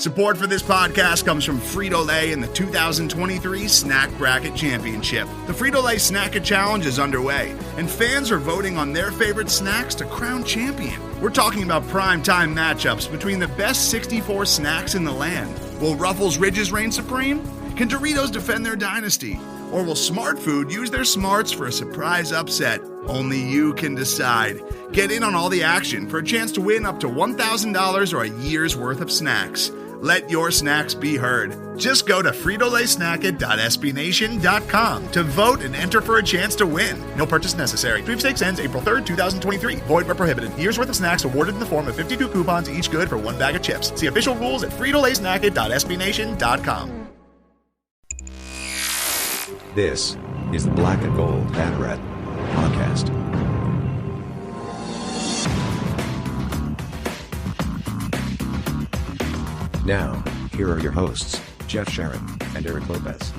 Support for this podcast comes from Frito-Lay and the 2023 Snack Bracket Championship. The Frito-Lay Snack-It Challenge is underway, and fans are voting on their favorite snacks to crown champion. We're talking about prime-time matchups between the best 64 snacks in the land. Will Ruffles Ridges reign supreme? Can Doritos defend their dynasty? Or will Smart Food use their smarts for a surprise upset? Only you can decide. Get in on all the action for a chance to win up to $1,000 or a year's worth of snacks. Let your snacks be heard. Just go to fritolaysnacket.sbnation.com to vote and enter for a chance to win. No purchase necessary. Sweepstakes ends April 3rd, 2023. Void where prohibited. Year's worth of snacks awarded in the form of 52 coupons, each good for one bag of chips. See official rules at fritolaysnacket.sbnation.com. This is the Black Gold Banneret Podcast. Now, here are your hosts, Jeff Sharon and Eric Lopez.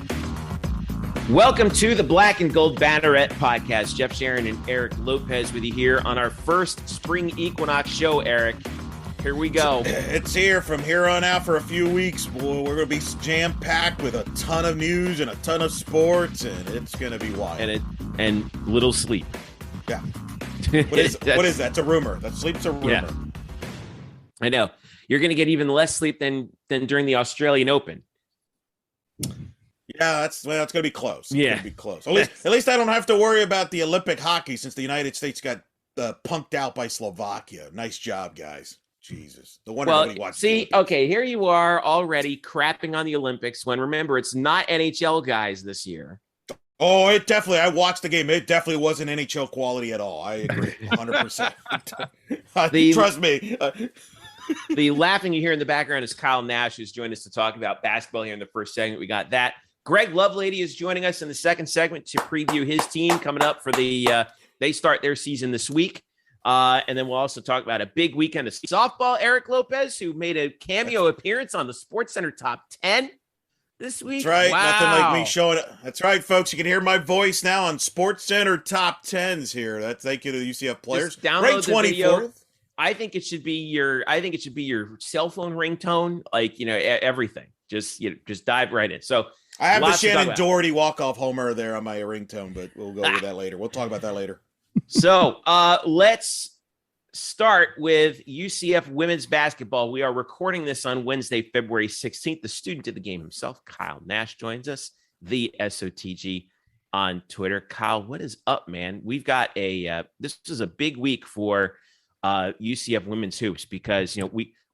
Welcome to the Black and Gold Banneret Podcast. Jeff Sharon and Eric Lopez with you here on our first spring equinox show, Eric. Here we go. It's here from here on out for a few weeks. Boy, we're going to be jam-packed with a ton of news and a ton of sports, and it's going to be wild. And little sleep. Yeah. What is that? It's a rumor. That sleep's a rumor. Yeah. I know. You're going to get even less sleep than during the Australian Open. Yeah, that's going to be close. It's yeah. going to be close. At least I don't have to worry about the Olympic hockey since the United States got punked out by Slovakia. Nice job, guys. Jesus. The one everybody watches. See, okay, here you are already crapping on the Olympics when, remember, it's not NHL guys this year. Oh, it definitely. I watched the game. It definitely wasn't NHL quality at all. I agree 100%. Trust me. The laughing you hear in the background is Kyle Nash, who's joined us to talk about basketball here in the first segment. We got that. Greg Lovelady is joining us in the second segment to preview his team coming up for the they start their season this week. And then we'll also talk about a big weekend of softball. Eric Lopez, who made a cameo appearance on the SportsCenter Top 10 this week. That's right. Wow. Nothing like me showing it. That's right, folks. You can hear my voice now on SportsCenter Top 10s here. Thank you to the UCF players. Just download the video. 24th. I think it should be your cell phone ringtone, like, everything. Just dive right in. So I have the Shannon Doherty walk-off homer there on my ringtone, but we'll go over that later. We'll talk about that later. So let's start with UCF women's basketball. We are recording this on Wednesday, February 16th. The student of the game himself, Kyle Nash, joins us, the SOTG on Twitter. Kyle, what is up, man? We've got this is a big week for UCF women's hoops because,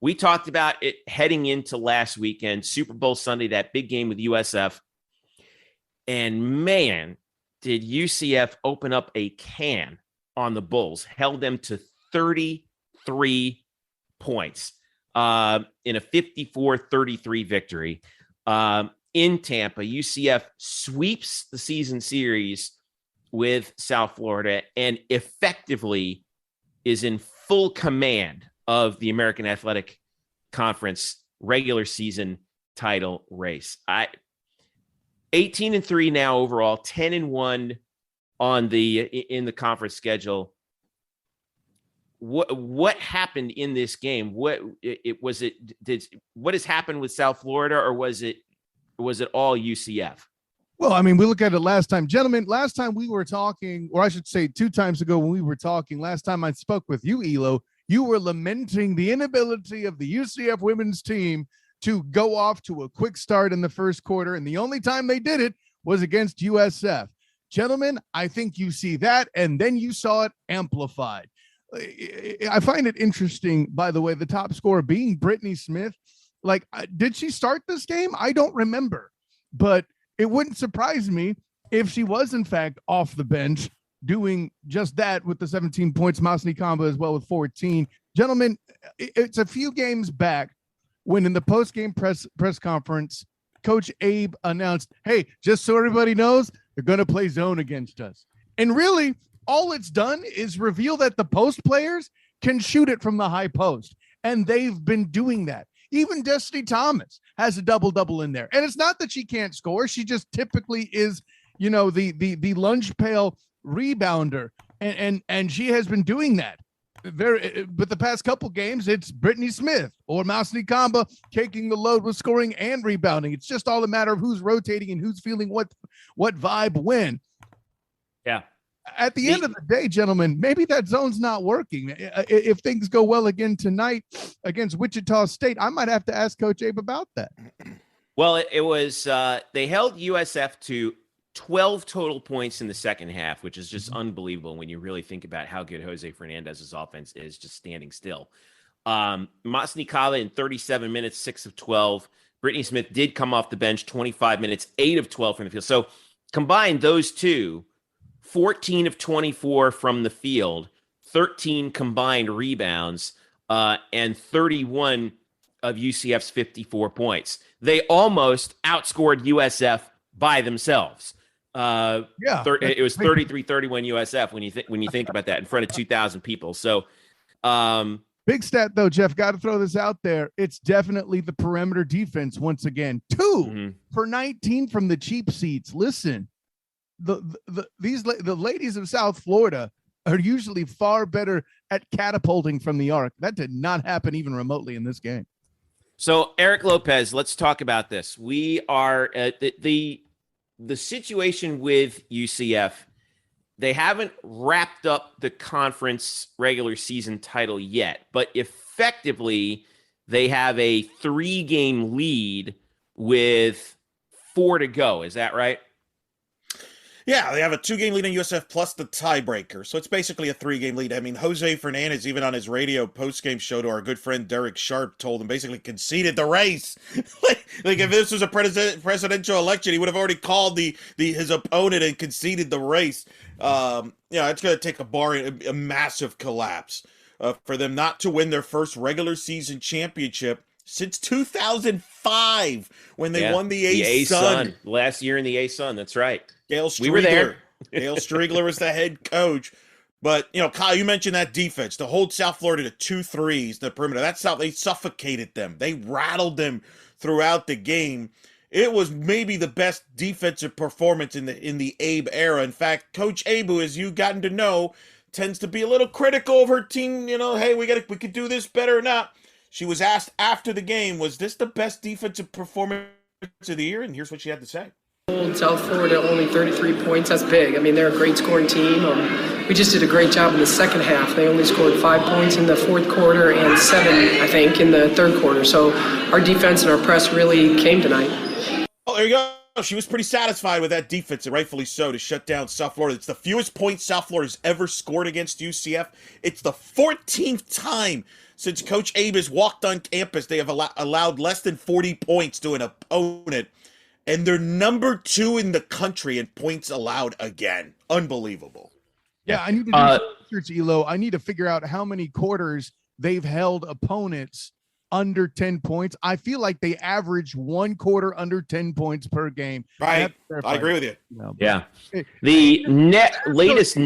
we talked about it heading into last weekend, Super Bowl Sunday, that big game with USF. And man, did UCF open up a can on the Bulls, held them to 33 points in a 54-33 victory in Tampa. UCF sweeps the season series with South Florida and effectively is in full command of the American Athletic Conference regular season title race. 18-3 now overall, 10-1 in the conference schedule. What happened in this game? What has happened with South Florida, or was it all UCF? Well, I mean, we look at it last time. Gentlemen, last time we were talking, or I should say 2 times ago when we were talking, last time I spoke with you, Elo, you were lamenting the inability of the UCF women's team to go off to a quick start in the first quarter, and the only time they did it was against USF. Gentlemen, I think you see that, and then you saw it amplified. I find it interesting, by the way, the top scorer being Brittany Smith. Like, did she start this game? I don't remember, but it wouldn't surprise me if she was, in fact, off the bench doing just that with the 17 points. Masni Kamba as well with 14. Gentlemen, it's a few games back when in the post-game press conference, Coach Abe announced, hey, just so everybody knows, they're going to play zone against us. And really, all it's done is reveal that the post players can shoot it from the high post. And they've been doing that. Even Destiny Thomas has a double-double in there. And it's not that she can't score. She just typically is, the lunch pail rebounder. And she has been doing that. But the past couple games, it's Brittany Smith or Mousy Kamba taking the load with scoring and rebounding. It's just all a matter of who's rotating and who's feeling what vibe when. Yeah. At the end of the day, gentlemen, maybe that zone's not working. If things go well again tonight against Wichita State, I might have to ask Coach Abe about that. Well, it was they held USF to 12 total points in the second half, which is just unbelievable when you really think about how good Jose Fernandez's offense is just standing still. Mousy Kamba in 37 minutes, 6 of 12. Brittany Smith did come off the bench, 25 minutes, 8 of 12 from the field. So combined those two, 14 of 24 from the field, 13 combined rebounds, and 31 of UCF's 54 points. They almost outscored USF by themselves. It was 33-31 USF when you think about that in front of 2,000 people. So big stat though, Jeff, got to throw this out there. It's definitely the perimeter defense once again. 2 for 19 from the cheap seats. Listen, the ladies of South Florida are usually far better at catapulting from the arc. That did not happen even remotely in this game. So Eric Lopez, let's talk about this. We are at the situation with UCF. They haven't wrapped up the conference regular season title yet, but effectively they have a 3-game lead with 4 to go. Is that right? Yeah, they have a 2-game lead in USF plus the tiebreaker. So it's basically a 3-game lead. I mean, Jose Fernandez, even on his radio postgame show to our good friend Derek Sharp, told him basically conceded the race. like if this was a presidential election, he would have already called his opponent and conceded the race. It's going to take a massive collapse for them not to win their first regular season championship since 2005 when they won the A-Sun. Last year in the A-Sun, that's right. Gail Striegler. We were there. Gail Striegler was the head coach. But, Kyle, you mentioned that defense. To hold South Florida to 2 threes, the perimeter, they suffocated them. They rattled them throughout the game. It was maybe the best defensive performance in the Abe era. In fact, Coach Abe, who, as you've gotten to know, tends to be a little critical of her team. Hey, we could do this better or not. She was asked after the game, was this the best defensive performance of the year? And here's what she had to say. South Florida only 33 points. That's big. I mean, they're a great scoring team. We just did a great job in the second half. They only scored 5 points in the fourth quarter and 7, I think, in the third quarter. So our defense and our press really came tonight. Oh, there you go. She was pretty satisfied with that defense, and rightfully so, to shut down South Florida. It's the fewest points South Florida's ever scored against UCF. It's the 14th time since Coach Abe has walked on campus they have allowed less than 40 points to an opponent. And they're number 2 in the country in points allowed again. Unbelievable. Yeah, I need to do research, Elo. I need to figure out how many quarters they've held opponents under 10 points. I feel like they average 1 quarter under 10 points per game. Right. I agree with you. Yeah. The latest.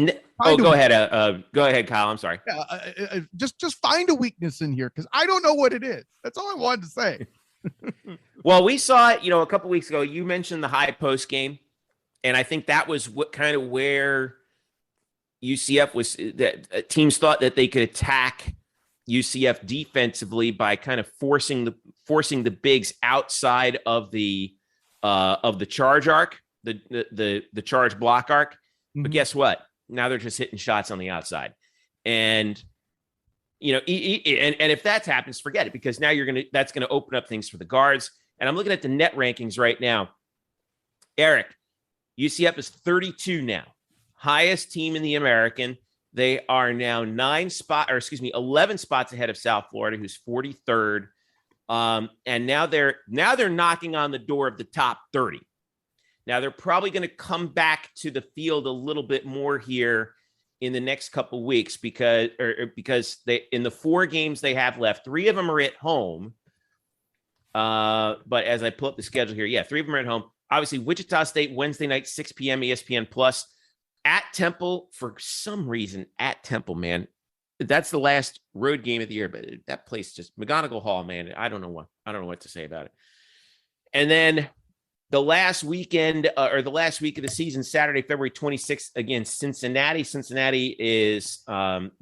Go ahead. Go ahead, Kyle. I'm sorry. Just find a weakness in here because I don't know what it is. That's all I wanted to say. Well, we saw it, a couple weeks ago. You mentioned the high post game, and I think that was where UCF was. That teams thought that they could attack UCF defensively by kind of forcing the bigs outside of the charge arc, the charge block arc. Mm-hmm. But guess what? Now they're just hitting shots on the outside, and and if that happens, forget it, because now that's gonna open up things for the guards. And I'm looking at the net rankings right now. Eric, UCF is 32 now, highest team in the American. They are now 11 spots ahead of South Florida, who's 43rd. And now they're knocking on the door of the top 30. Now they're probably going to come back to the field a little bit more here in the next couple of weeks because they, in the 4 games they have left, 3 of them are at home. But as I pull up the schedule here, 3 of them are at home. Obviously, Wichita State Wednesday night, 6 p.m. ESPN Plus. At Temple, for some reason, Temple, man, that's the last road game of the year. But that place just McGonigal Hall, man. I don't know what to say about it. And then the last weekend or the last week of the season, Saturday, February 26th, against Cincinnati. Cincinnati is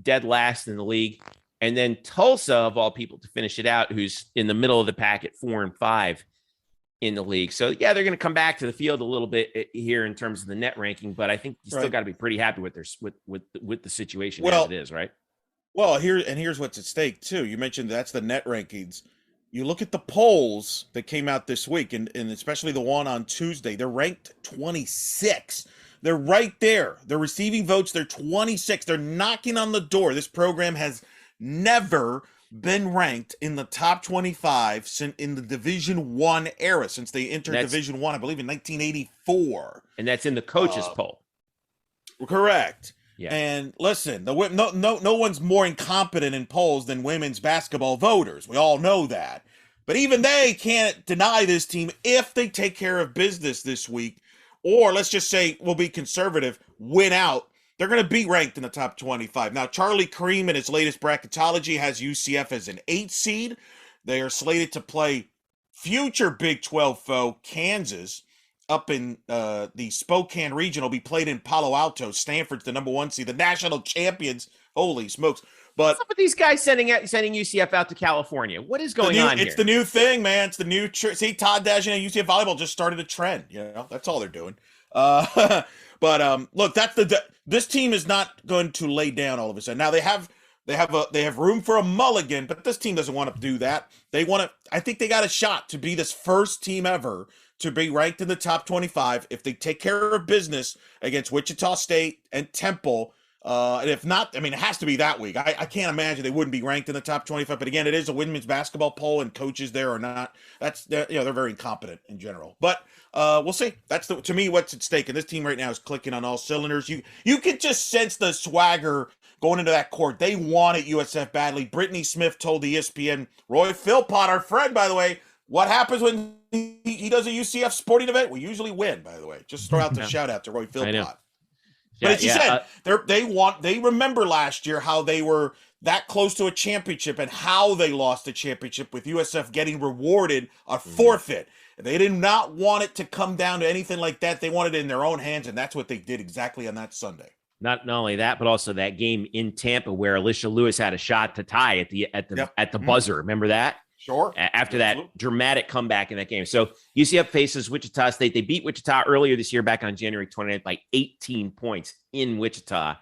dead last in the league. And then Tulsa, of all people, to finish it out, who's in the middle of the pack at 4-5 in the league. So, yeah, they're going to come back to the field a little bit here in terms of the net ranking, but I think you still got to be pretty happy with the situation as it is, right? Well, here's what's at stake, too. You mentioned that's the net rankings. You look at the polls that came out this week, and especially the one on Tuesday, they're ranked 26. They're right there. They're receiving votes. They're 26. They're knocking on the door. This program has never been ranked in the top 25 in the Division I era, since they entered Division I believe, in 1984. And that's in the coaches poll. Correct. Yeah. And listen, no one's more incompetent in polls than women's basketball voters. We all know that. But even they can't deny this team if they take care of business this week, or let's just say, we'll be conservative, win out. They're going to be ranked in the top 25. Now, Charlie Cream in his latest bracketology has UCF as an 8 seed. They are slated to play future Big 12 foe Kansas up in the Spokane region. Will be played in Palo Alto. Stanford's the number 1 seed, the national champions. Holy smokes. But what's up with these guys sending UCF out to California? What is going on here? It's the new thing, man. It's the new see, Todd Dagen and UCF Volleyball just started a trend. That's all they're doing. But look, this team is not going to lay down all of a sudden. Now they have room for a mulligan, but this team doesn't want to do that. I think they got a shot to be this first team ever to be ranked in the top 25 if they take care of business against Wichita State and Temple. And if not, I mean, it has to be that week. I can't imagine they wouldn't be ranked in the top 25. But again, it is a women's basketball poll, and coaches there are not. They're very incompetent in general. But we'll see. That's to me what's at stake. And this team right now is clicking on all cylinders. You can just sense the swagger going into that court. They wanted USF badly. Brittany Smith told ESPN, Roy Philpott, our friend, by the way, what happens when he does a UCF sporting event? We usually win, by the way. Just throw out the shout out to Roy Philpott. But as you said, they remember last year how they were that close to a championship and how they lost the championship with USF getting rewarded a forfeit. They did not want it to come down to anything like that. They wanted it in their own hands, and that's what they did exactly on that Sunday. Not only that, but also that game in Tampa where Alicia Lewis had a shot to tie at the buzzer. Remember that? Sure. After that dramatic comeback in that game. So UCF faces Wichita State. They beat Wichita earlier this year back on January 29th by 18 points in Wichita.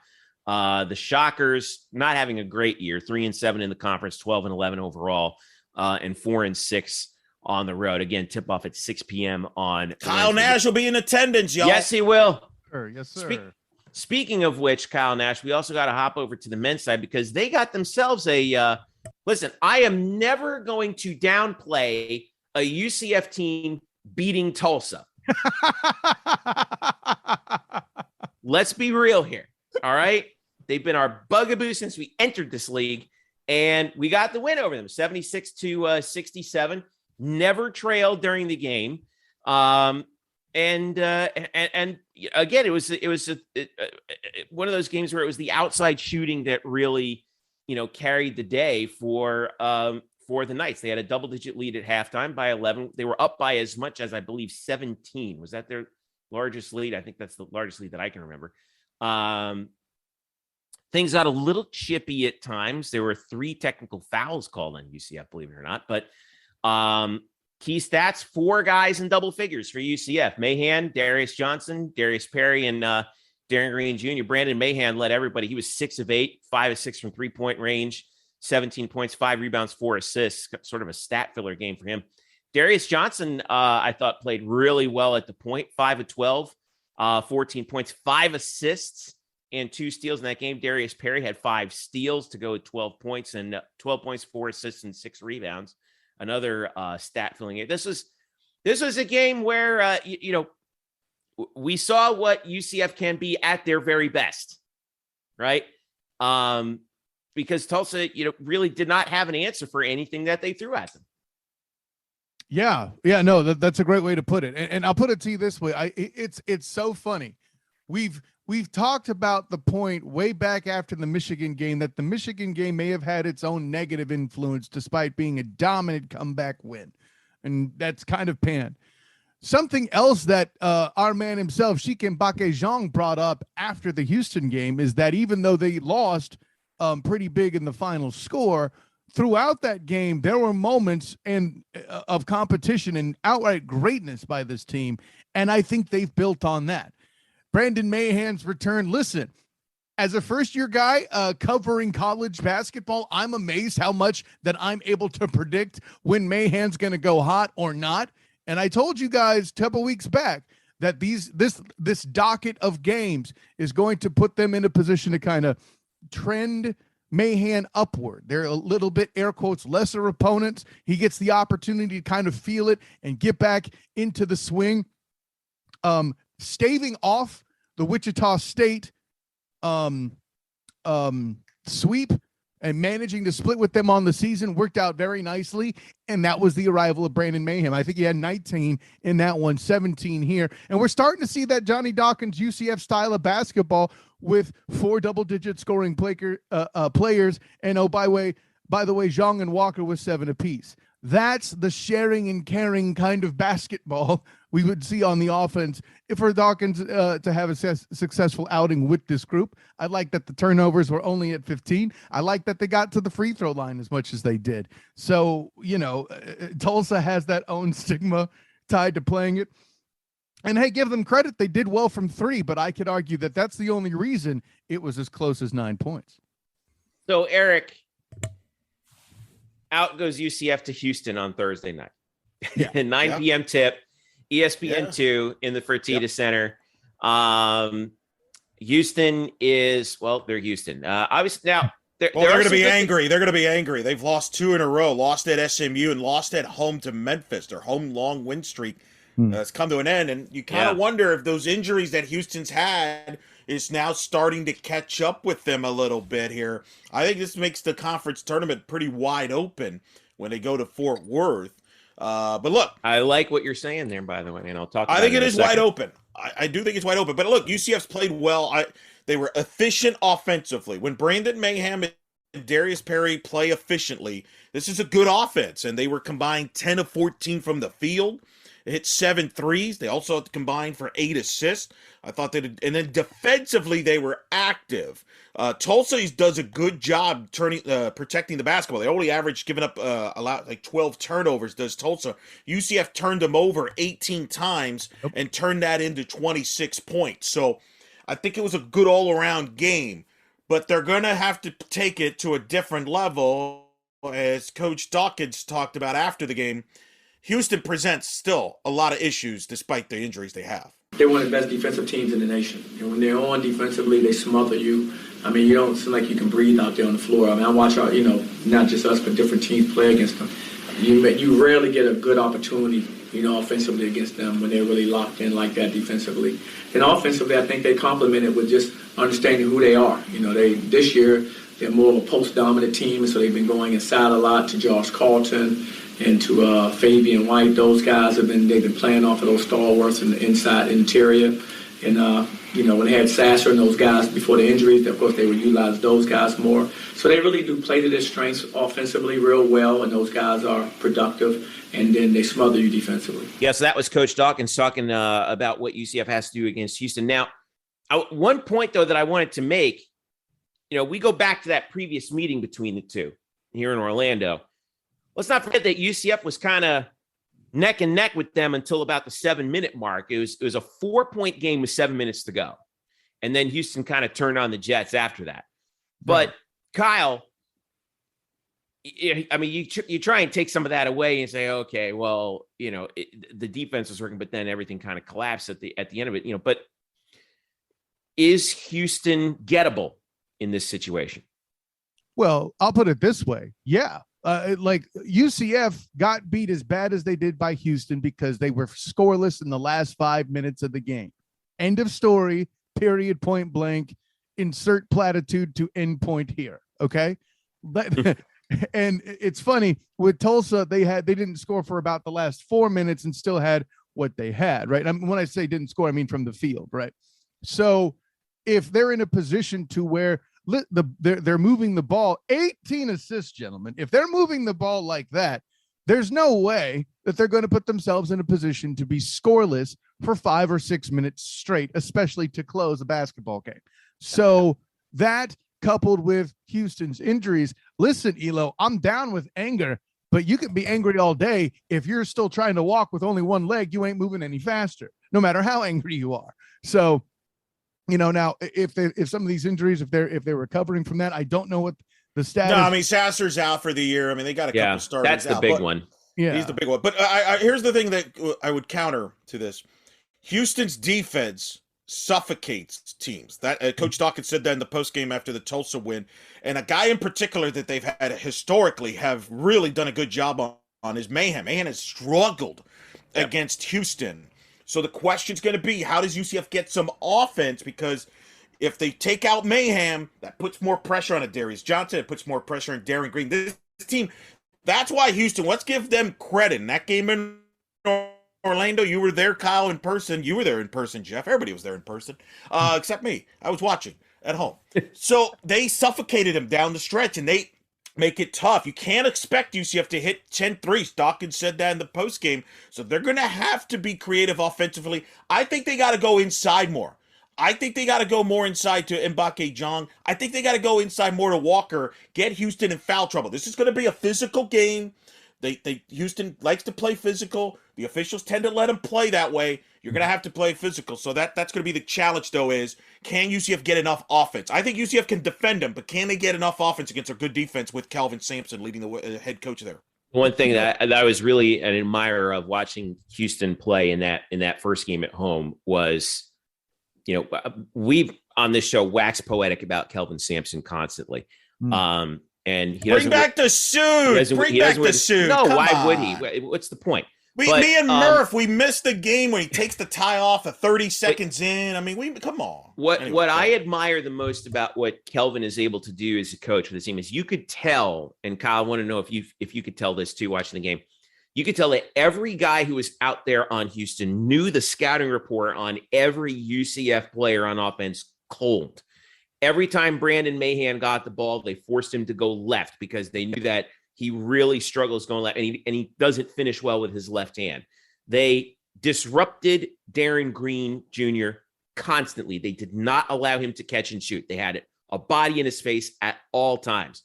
The Shockers not having a great year, 3-7 in the conference, 12-11 overall, and 4-6 on the road. Again, tip off at 6 p.m. on Kyle Wednesday. Nash will be in attendance, y'all. Yes, he will. Yes, sir. Speaking of which, Kyle Nash, we also got to hop over to the men's side because they got themselves a listen, I am never going to downplay a UCF team beating Tulsa. Let's be real here. All right. They've been our bugaboo since we entered this league, and we got the win over them, 76-67. Never trailed during the game. And again, it was one of those games where it was the outside shooting that really, carried the day for the Knights. They had a double-digit lead at halftime by 11. They were up by as much as, I believe, 17. Was that their largest lead? I think that's the largest lead that I can remember. Things got a little chippy at times. There were 3 technical fouls called on UCF, believe it or not. But key stats, 4 guys in double figures for UCF. Mahan, Darius Johnson, Darius Perry, and Darren Green Jr. Brandon Mahan led everybody. He was 6 of 8, 5 of 6 from three-point range, 17 points, 5 rebounds, 4 assists. Sort of a stat filler game for him. Darius Johnson, I thought, played really well at the point, 5 of 12, 14 points, 5 assists, and 2 steals in that game. Darius Perry had 5 steals to go with 12 points, and 12 points, 4 assists, and 6 rebounds. Another stat filling game. This was a game where we saw what UCF can be at their very best, right? Because Tulsa, really did not have an answer for anything that they threw at them. Yeah, no, that's a great way to put it. And I'll put it to you this way: it's so funny. We've talked about the point way back after the Michigan game that the Michigan game may have had its own negative influence despite being a dominant comeback win, and that's kind of panned. Something else that our man himself, Shiken Bakejong, brought up after the Houston game is that even though they lost pretty big in the final score, throughout that game, there were moments of competition and outright greatness by this team, and I think they've built on that. Brandon Mahan's return, listen, as a first-year guy covering college basketball, I'm amazed how much that I'm able to predict when Mahan's going to go hot or not. And I told you guys a couple weeks back that this docket of games is going to put them in a position to kind of trend Mahan upward. They're a little bit, air quotes, lesser opponents. He gets the opportunity to kind of feel it and get back into the swing. Staving off the Wichita State sweep and managing to split with them on the season worked out very nicely. And that was the arrival of Brandon Mayhem. I think he had 19 in that one, 17 here. And we're starting to see that Johnny Dawkins UCF style of basketball with 4 double-digit scoring players. And by the way, Zhang and Walker with 7 apiece. That's the sharing and caring kind of basketball we would see on the offense for Dawkins to have a successful outing with this group. I like that the turnovers were only at 15. I like that they got to the free throw line as much as they did. So, Tulsa has that own stigma tied to playing it. And hey, give them credit. They did well from 3, but I could argue that that's the only reason it was as close as 9 points. So, Eric, out goes UCF to Houston on Thursday night. Yeah. 9 p.m. tip, ESPN2 in the Fertitta Center. Houston is, they're Houston. Obviously, now they're going to be angry. They're going to be angry. They've lost 2 in a row, lost at SMU and lost at home to Memphis. Their home long win streak has come to an end. And you kind of wonder if those injuries that Houston's had is now starting to catch up with them a little bit here. I think this makes the conference tournament pretty wide open when they go to Fort Worth. But look, I like what you're saying there, by the way, and I'll talk about I think it is wide open. I do think it's wide open. But look, UCF's played well. They were efficient offensively. When Brandon Mayhem and Darius Perry play efficiently, this is a good offense. And they were combined 10 of 14 from the field. They hit 7 threes. They also combined for 8 assists. I thought they did. And then defensively, they were active. Tulsa does a good job protecting the basketball. They only averaged giving up allowed like 12 turnovers. Does Tulsa? UCF turned them over 18 times and turned that into 26 points. So I think it was a good all-around game. But they're going to have to take it to a different level, as Coach Dawkins talked about after the game. Houston presents still a lot of issues despite the injuries they have. They're one of the best defensive teams in the nation. And when they're on defensively, they smother you. I mean, you don't seem like you can breathe out there on the floor. I mean, I watch our, not just us, but different teams play against them. You rarely get a good opportunity, offensively against them when they're really locked in like that defensively. And offensively, I think they complement it with just understanding who they are. This year, they're more of a post-dominant team, and so they've been going inside a lot to Josh Carlton and to Fabian White. Those guys they've been playing off of those stalwarts in the inside interior. And when they had Sasser and those guys before the injuries, of course they would utilize those guys more. So they really do play to their strengths offensively real well, and those guys are productive, and then they smother you defensively. Yeah, so that was Coach Dawkins talking about what UCF has to do against Houston. Now, one point, though, that I wanted to make, we go back to that previous meeting between the two here in Orlando. Let's not forget that UCF was kind of neck and neck with them until about the 7-minute mark. It was a 4-point game with 7 minutes to go. And then Houston kind of turned on the Jets after that. But Kyle, I mean, you try and take some of that away and say, okay, well, the defense was working, but then everything kind of collapsed at the end of it, but is Houston gettable in this situation? Well, I'll put it this way. Yeah. Like UCF got beat as bad as they did by Houston because they were scoreless in the last 5 minutes of the game. End of story, period, point blank, insert platitude to end point here. Okay. And it's funny with Tulsa, they didn't score for about the last 4 minutes and still had what they had. Right. I mean, when I say didn't score, I mean from the field. Right. So if they're in a position to where they're moving the ball, 18 assists, gentlemen. If they're moving the ball like that, There's no way that they're going to put themselves in a position to be scoreless for 5 or 6 minutes straight, especially to close a basketball game. So that coupled with Houston's injuries, listen, Elo, I'm down with anger, but you can be angry all day. If you're still trying to walk with only one leg, you ain't moving any faster, no matter how angry you are. So, now if some of these injuries, if they're recovering from that, I don't know what the status. No, I mean, Sasser's out for the year. I mean, they got a couple starters. That's the big one. Yeah, he's the big one. But here's the thing that I would counter to this: Houston's defense suffocates teams. That Coach Dawkins said that in the postgame after the Tulsa win, and a guy in particular that they've had historically have really done a good job on is Mayhem. Mayhem has struggled against Houston. So the question's going to be, how does UCF get some offense? Because if they take out Mayhem, that puts more pressure on Darius Johnson. It puts more pressure on Darren Green. This team, that's why Houston, let's give them credit. In that game in Orlando, you were there, Kyle, in person. You were there in person, Jeff. Everybody was there in person, except me. I was watching at home. So they suffocated him down the stretch, and they make it tough. You can't expect UCF to hit 10 threes. Dawkins said that in the postgame. So they're going to have to be creative offensively. I think they got to go inside more. I think they got to go more inside to Mbake Jong. I think they got to go inside more to Walker, get Houston in foul trouble. This is going to be a physical game. Houston likes to play physical. The officials tend to let them play that way. You're going to have to play physical. So that's going to be the challenge, though, is can UCF get enough offense? I think UCF can defend them, but can they get enough offense against a good defense with Calvin Sampson leading the head coach there? One thing that I was really an admirer of watching Houston play in that first game at home was, we've on this show waxed poetic about Calvin Sampson constantly. And he bring back the suit. Bring back the suit. No, why would he? What's the point? Me and Murph, we missed the game when he takes the tie off at 30 seconds in. I mean, come on. What I admire the most about what Kelvin is able to do as a coach for the team is you could tell, and Kyle, I want to know if you could tell this too, watching the game. You could tell that every guy who was out there on Houston knew the scouting report on every UCF player on offense cold. Every time Brandon Mahan got the ball, they forced him to go left because they knew that he really struggles going left, and he doesn't finish well with his left hand. They disrupted Darren Green Jr. constantly. They did not allow him to catch and shoot. They had a body in his face at all times.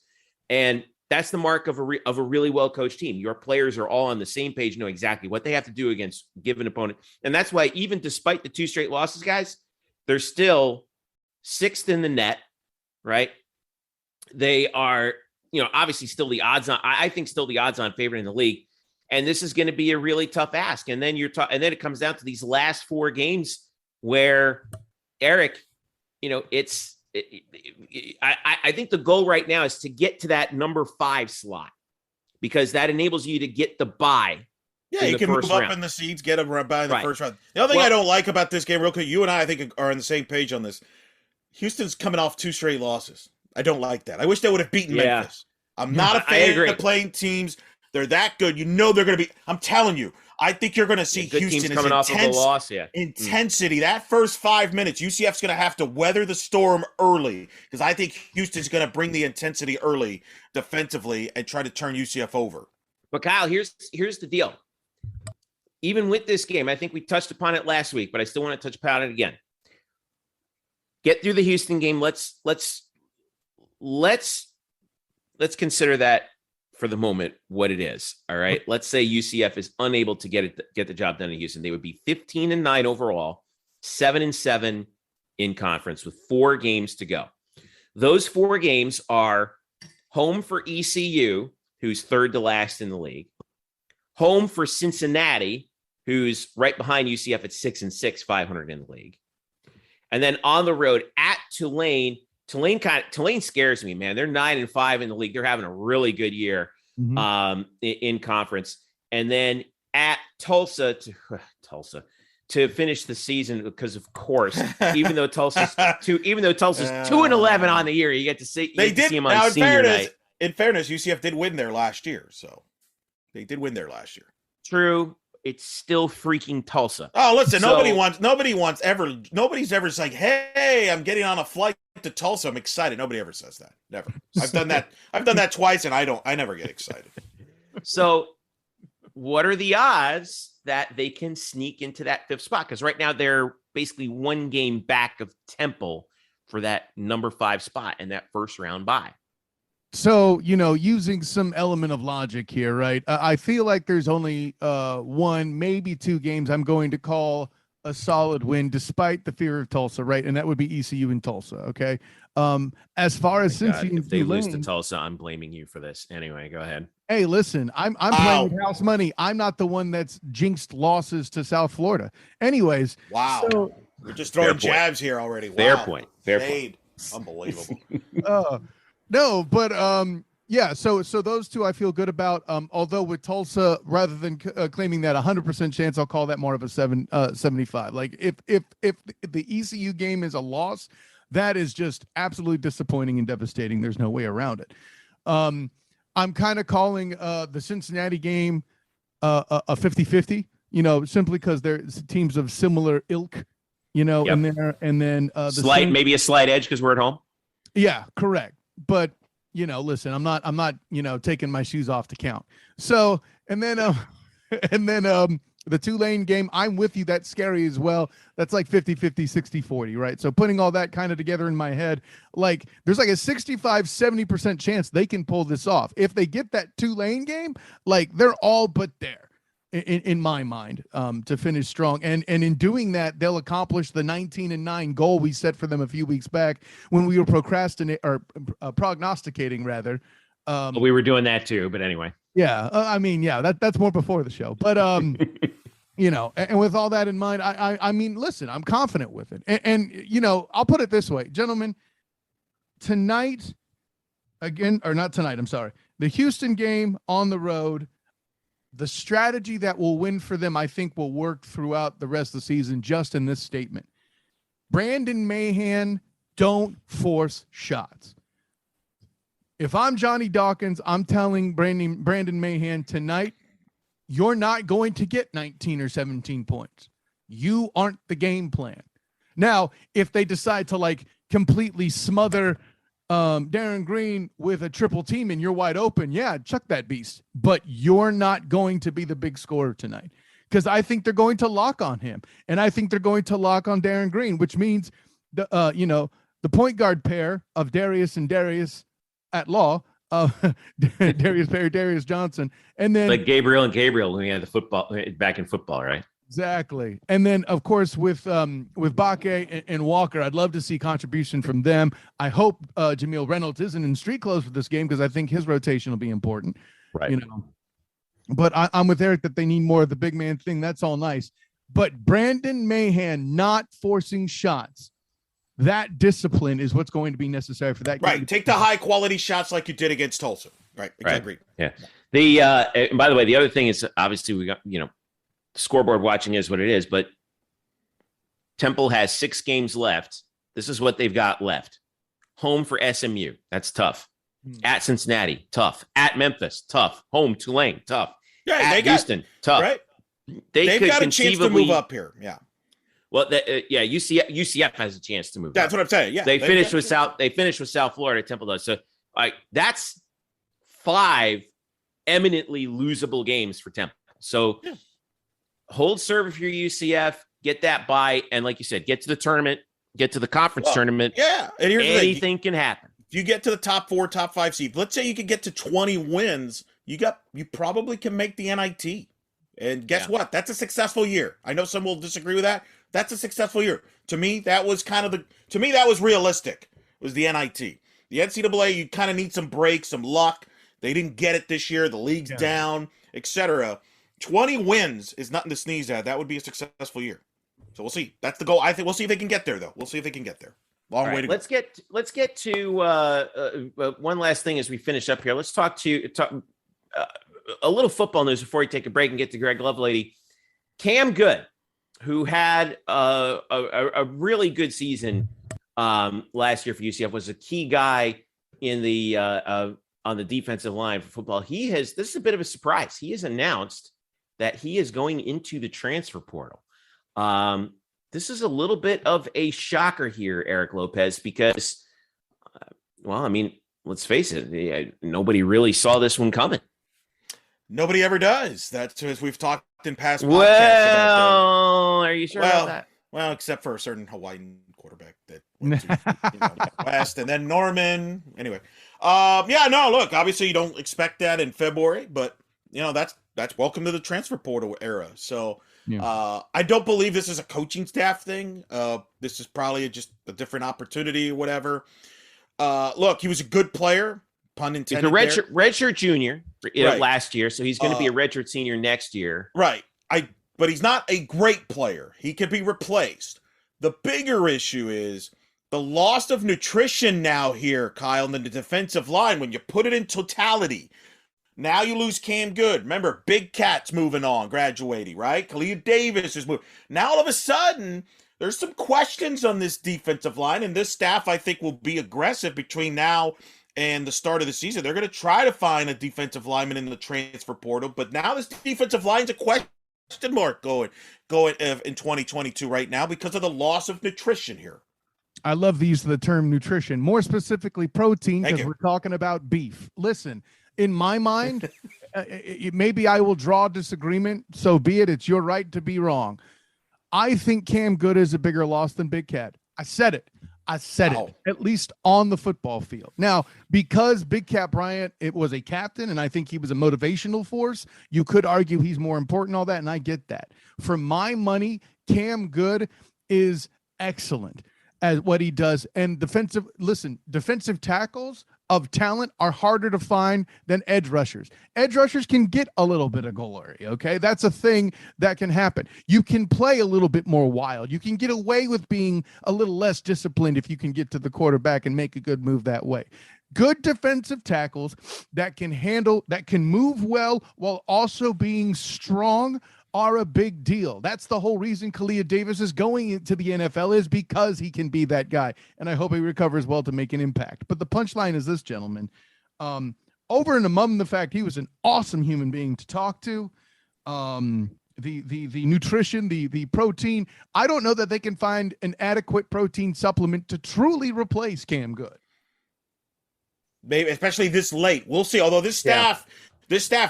And that's the mark of a really well-coached team. Your players are all on the same page, know exactly what they have to do against a given opponent. And that's why even despite the 2 straight losses, guys, they're still 6th in the net, right? They are, obviously still the odds on, I think still the odds on favorite in the league. And this is going to be a really tough ask. And then and then it comes down to these last 4 games where Eric, I think the goal right now is to get to that number 5 slot because that enables you to get the bye. Yeah, you can move up in the seeds, get them right by in the first round. The other thing I don't like about this game, real quick, you and I think, are on the same page on this. Houston's coming off 2 straight losses. I don't like that. I wish they would have beaten Memphis. I'm not a fan of playing teams. They're that good. They're going to be. I'm telling you, I think you're going to see Houston coming off of a loss. Intensity. That first 5 minutes, UCF's going to have to weather the storm early because I think Houston's going to bring the intensity early defensively and try to turn UCF over. But Kyle, here's the deal. Even with this game, I think we touched upon it last week, but I still want to touch upon it again. Get through the Houston game. Let's consider that for the moment what it is. All right. Let's say UCF is unable to get the job done in Houston. They would be 15-9 overall, 7-7 in conference with 4 games to go. Those 4 games are home for ECU, who's 3rd to last in the league, home for Cincinnati, who's right behind UCF at 6-6, 500 in the league. And then on the road at Tulane. Tulane scares me, man. They're 9-5 in the league. They're having a really good year in conference. And then at Tulsa to finish the season because, of course, even though Tulsa's 2-11 on the year, you get to see them on senior night. In fairness, UCF did win there last year, so they did win there last year. True. It's still freaking Tulsa. Oh, listen, nobody's ever saying, hey, I'm getting on a flight to Tulsa. I'm excited. Nobody ever says that. Never. I've done that twice and I never get excited. So what are the odds that they can sneak into that 5th spot? Because right now they're basically 1 game back of Temple for that number 5 spot in that first round bye. So, using some element of logic here, right? I feel like there's only 1, maybe 2 games I'm going to call a solid win, despite the fear of Tulsa, right? And that would be ECU and Tulsa. Okay. As far as Cincy, if they lose to Tulsa, I'm blaming you for this. Anyway, go ahead. Hey, listen, I'm playing with house money. I'm not the one that's jinxed losses to South Florida. Anyways, wow, we're just throwing jabs here already. Wow. Fair point. Fair point. Unbelievable. No, but yeah. So those 2 I feel good about. Although with Tulsa, rather than claiming that 100% chance, I'll call that more of a 75. Like if the ECU game is a loss, that is just absolutely disappointing and devastating. There's no way around it. I'm kind of calling the Cincinnati game a 50-50. Simply because they're teams of similar ilk. Yep. and then maybe a slight edge because we're at home. Yeah, correct. But listen, I'm not taking my shoes off to count. So and then the Tulane game, I'm with you. That's scary as well. That's like 50-50, 60-40, right? So putting all that kind of together in my head, like there's like a 65-70% chance they can pull this off. If they get that Tulane game, like they're all but there. In my mind, to finish strong. And in doing that, they'll accomplish the 19-9 goal we set for them a few weeks back when we were prognosticating rather. We were doing that too, but anyway. Yeah. That's more before the show, but and with all that in mind, I mean, listen, I'm confident with it. And I'll put it this way, gentlemen, tonight again, or not tonight. I'm sorry. The Houston game on the road, the strategy that will win for them, I think, will work throughout the rest of the season just in this statement. Brandon Mahan, don't force shots. If I'm Johnny Dawkins, I'm telling Brandon Mahan tonight, you're not going to get 19 or 17 points. You aren't the game plan. Now, if they decide to completely smother Darren Green with a triple team and you're wide open, yeah, chuck that beast. But you're not going to be the big scorer tonight because I think they're going to lock on him, and I think they're going to lock on Darren Green, which means the point guard pair of Darius and Darius at law, Darius Perry, Darius Johnson, and then like Gabriel and Gabriel when we had the football back in football, right? Exactly. And then, of course, with Bakke and Walker, I'd love to see contribution from them. I hope Jameel Reynolds isn't in street clothes for this game because I think his rotation will be important. Right. But I'm with Eric that they need more of the big man thing. That's all nice. But Brandon Mahan not forcing shots, that discipline is what's going to be necessary for that game. Right. Take the high quality shots like you did against Tulsa. Right. Agreed. Yeah. And by the way, the other thing is obviously we got, scoreboard watching is what it is, but Temple has 6 games left. This is what they've got left. Home for SMU. That's tough. At Cincinnati, tough. At Memphis, tough. Home Tulane, tough. Yeah, at Houston, tough. Right. They've got a chance to move up here. Yeah. Well, UCF has a chance to move. That's up. what I'm saying. Yeah. They finished with South Florida. Temple does. So that's 5 eminently losable games for Temple. So hold serve if you're UCF, get that bye, and like you said, get to the tournament, get to the conference tournament. Yeah, and here's anything can happen. If you get to the top 4, top 5 seed, let's say you could get to 20 wins, you probably can make the NIT. And guess what? That's a successful year. I know some will disagree with that. That's a successful year. To me, that was that was realistic. Was the NIT. The NCAA, you kind of need some breaks, some luck. They didn't get it this year. The league's down, etc. 20 wins is nothing to sneeze at. That would be a successful year. So we'll see. That's the goal. I think we'll see if they can get there, though. We'll see if they can get there. Long way to go. Let's get to one last thing as we finish up here. Let's talk a little football news before we take a break and get to Greg Lovelady. Cam Goode, who had a really good season last year for UCF, was a key guy in the on the defensive line for football. This is a bit of a surprise. He has announced that he is going into the transfer portal. This is a little bit of a shocker here, Eric Lopez, because, let's face it, nobody really saw this one coming. Nobody ever does. That's as we've talked in past podcasts. Well, are you sure about that? Well, except for a certain Hawaiian quarterback that went to West, and then Norman. Anyway, no. Look, obviously you don't expect that in February, but that's welcome to the transfer portal era. So I don't believe this is a coaching staff thing. This is probably just a different opportunity or whatever. Look, he was a good player. Pun intended. He's a redshirt junior last year, so he's going to be a redshirt senior next year. Right. But he's not a great player. He could be replaced. The bigger issue is the loss of nutrition now here, Kyle, in the defensive line. When you put it in totality, now you lose Cam Goode. Remember, Big Cat's moving on, graduating, right? Khalil Davis is moving. Now all of a sudden, there's some questions on this defensive line, and this staff, I think, will be aggressive between now and the start of the season. They're going to try to find a defensive lineman in the transfer portal, but now this defensive line's a question mark going in 2022 right now because of the loss of nutrition here. I love the use of the term nutrition, more specifically protein, because we're talking about beef. Listen, in my mind, maybe I will draw disagreement, so be it. It's your right to be wrong. I think Cam Goode is a bigger loss than Big Cat. I said it, at least on the football field. Now, because Big Cat Bryant, it was a captain, and I think he was a motivational force, you could argue he's more important, all that, and I get that. For my money, Cam Goode is excellent at what he does. And defensive tackles of talent are harder to find than edge rushers. Edge rushers can get a little bit of glory, okay? That's a thing that can happen. You can play a little bit more wild. You can get away with being a little less disciplined if you can get to the quarterback and make a good move that way. Good defensive tackles that can move well while also being strong are a big deal. That's the whole reason Khalil Davis is going into the NFL, is because he can be that guy. And I hope he recovers well to make an impact. But the punchline is this, gentlemen. Over and among the fact he was an awesome human being to talk to, the nutrition, the protein, I don't know that they can find an adequate protein supplement to truly replace Cam Goode. Maybe, especially this late. We'll see. Although this staff,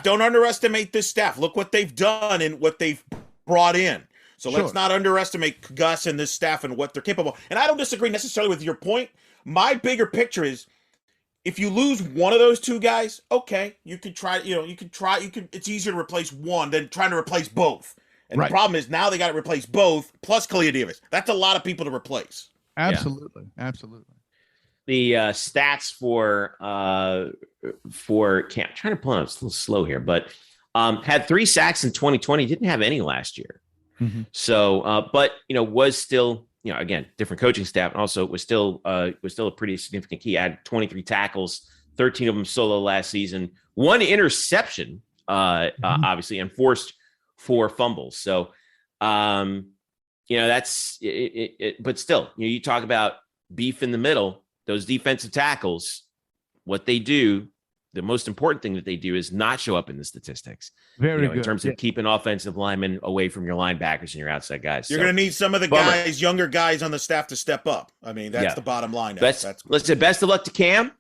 don't underestimate this staff. Look what they've done and what they've brought in. So let's not underestimate Gus and this staff and what they're capable. And I don't disagree necessarily with your point. My bigger picture is, if you lose one of those two guys, okay, you could try. It's easier to replace one than trying to replace both. And the problem is now they got to replace both plus Khalil Davis. That's a lot of people to replace. Absolutely. The stats for Cam, I'm trying to pull it up, it's a little slow here, but had 3 sacks in 2020, didn't have any last year. Mm-hmm. So, but was still, again, different coaching staff, and also was still a pretty significant key. Had 23 tackles, 13 of them solo last season, 1 interception, obviously, and forced 4 fumbles. So, that's it. But still, you talk about beef in the middle. Those defensive tackles, what they do, the most important thing that they do is not show up in the statistics. Very good. In terms of keeping offensive linemen away from your linebackers and your outside guys. You're going to need some of the guys, younger guys on the staff to step up. I mean, that's the bottom line. Listen, best of luck to Cam.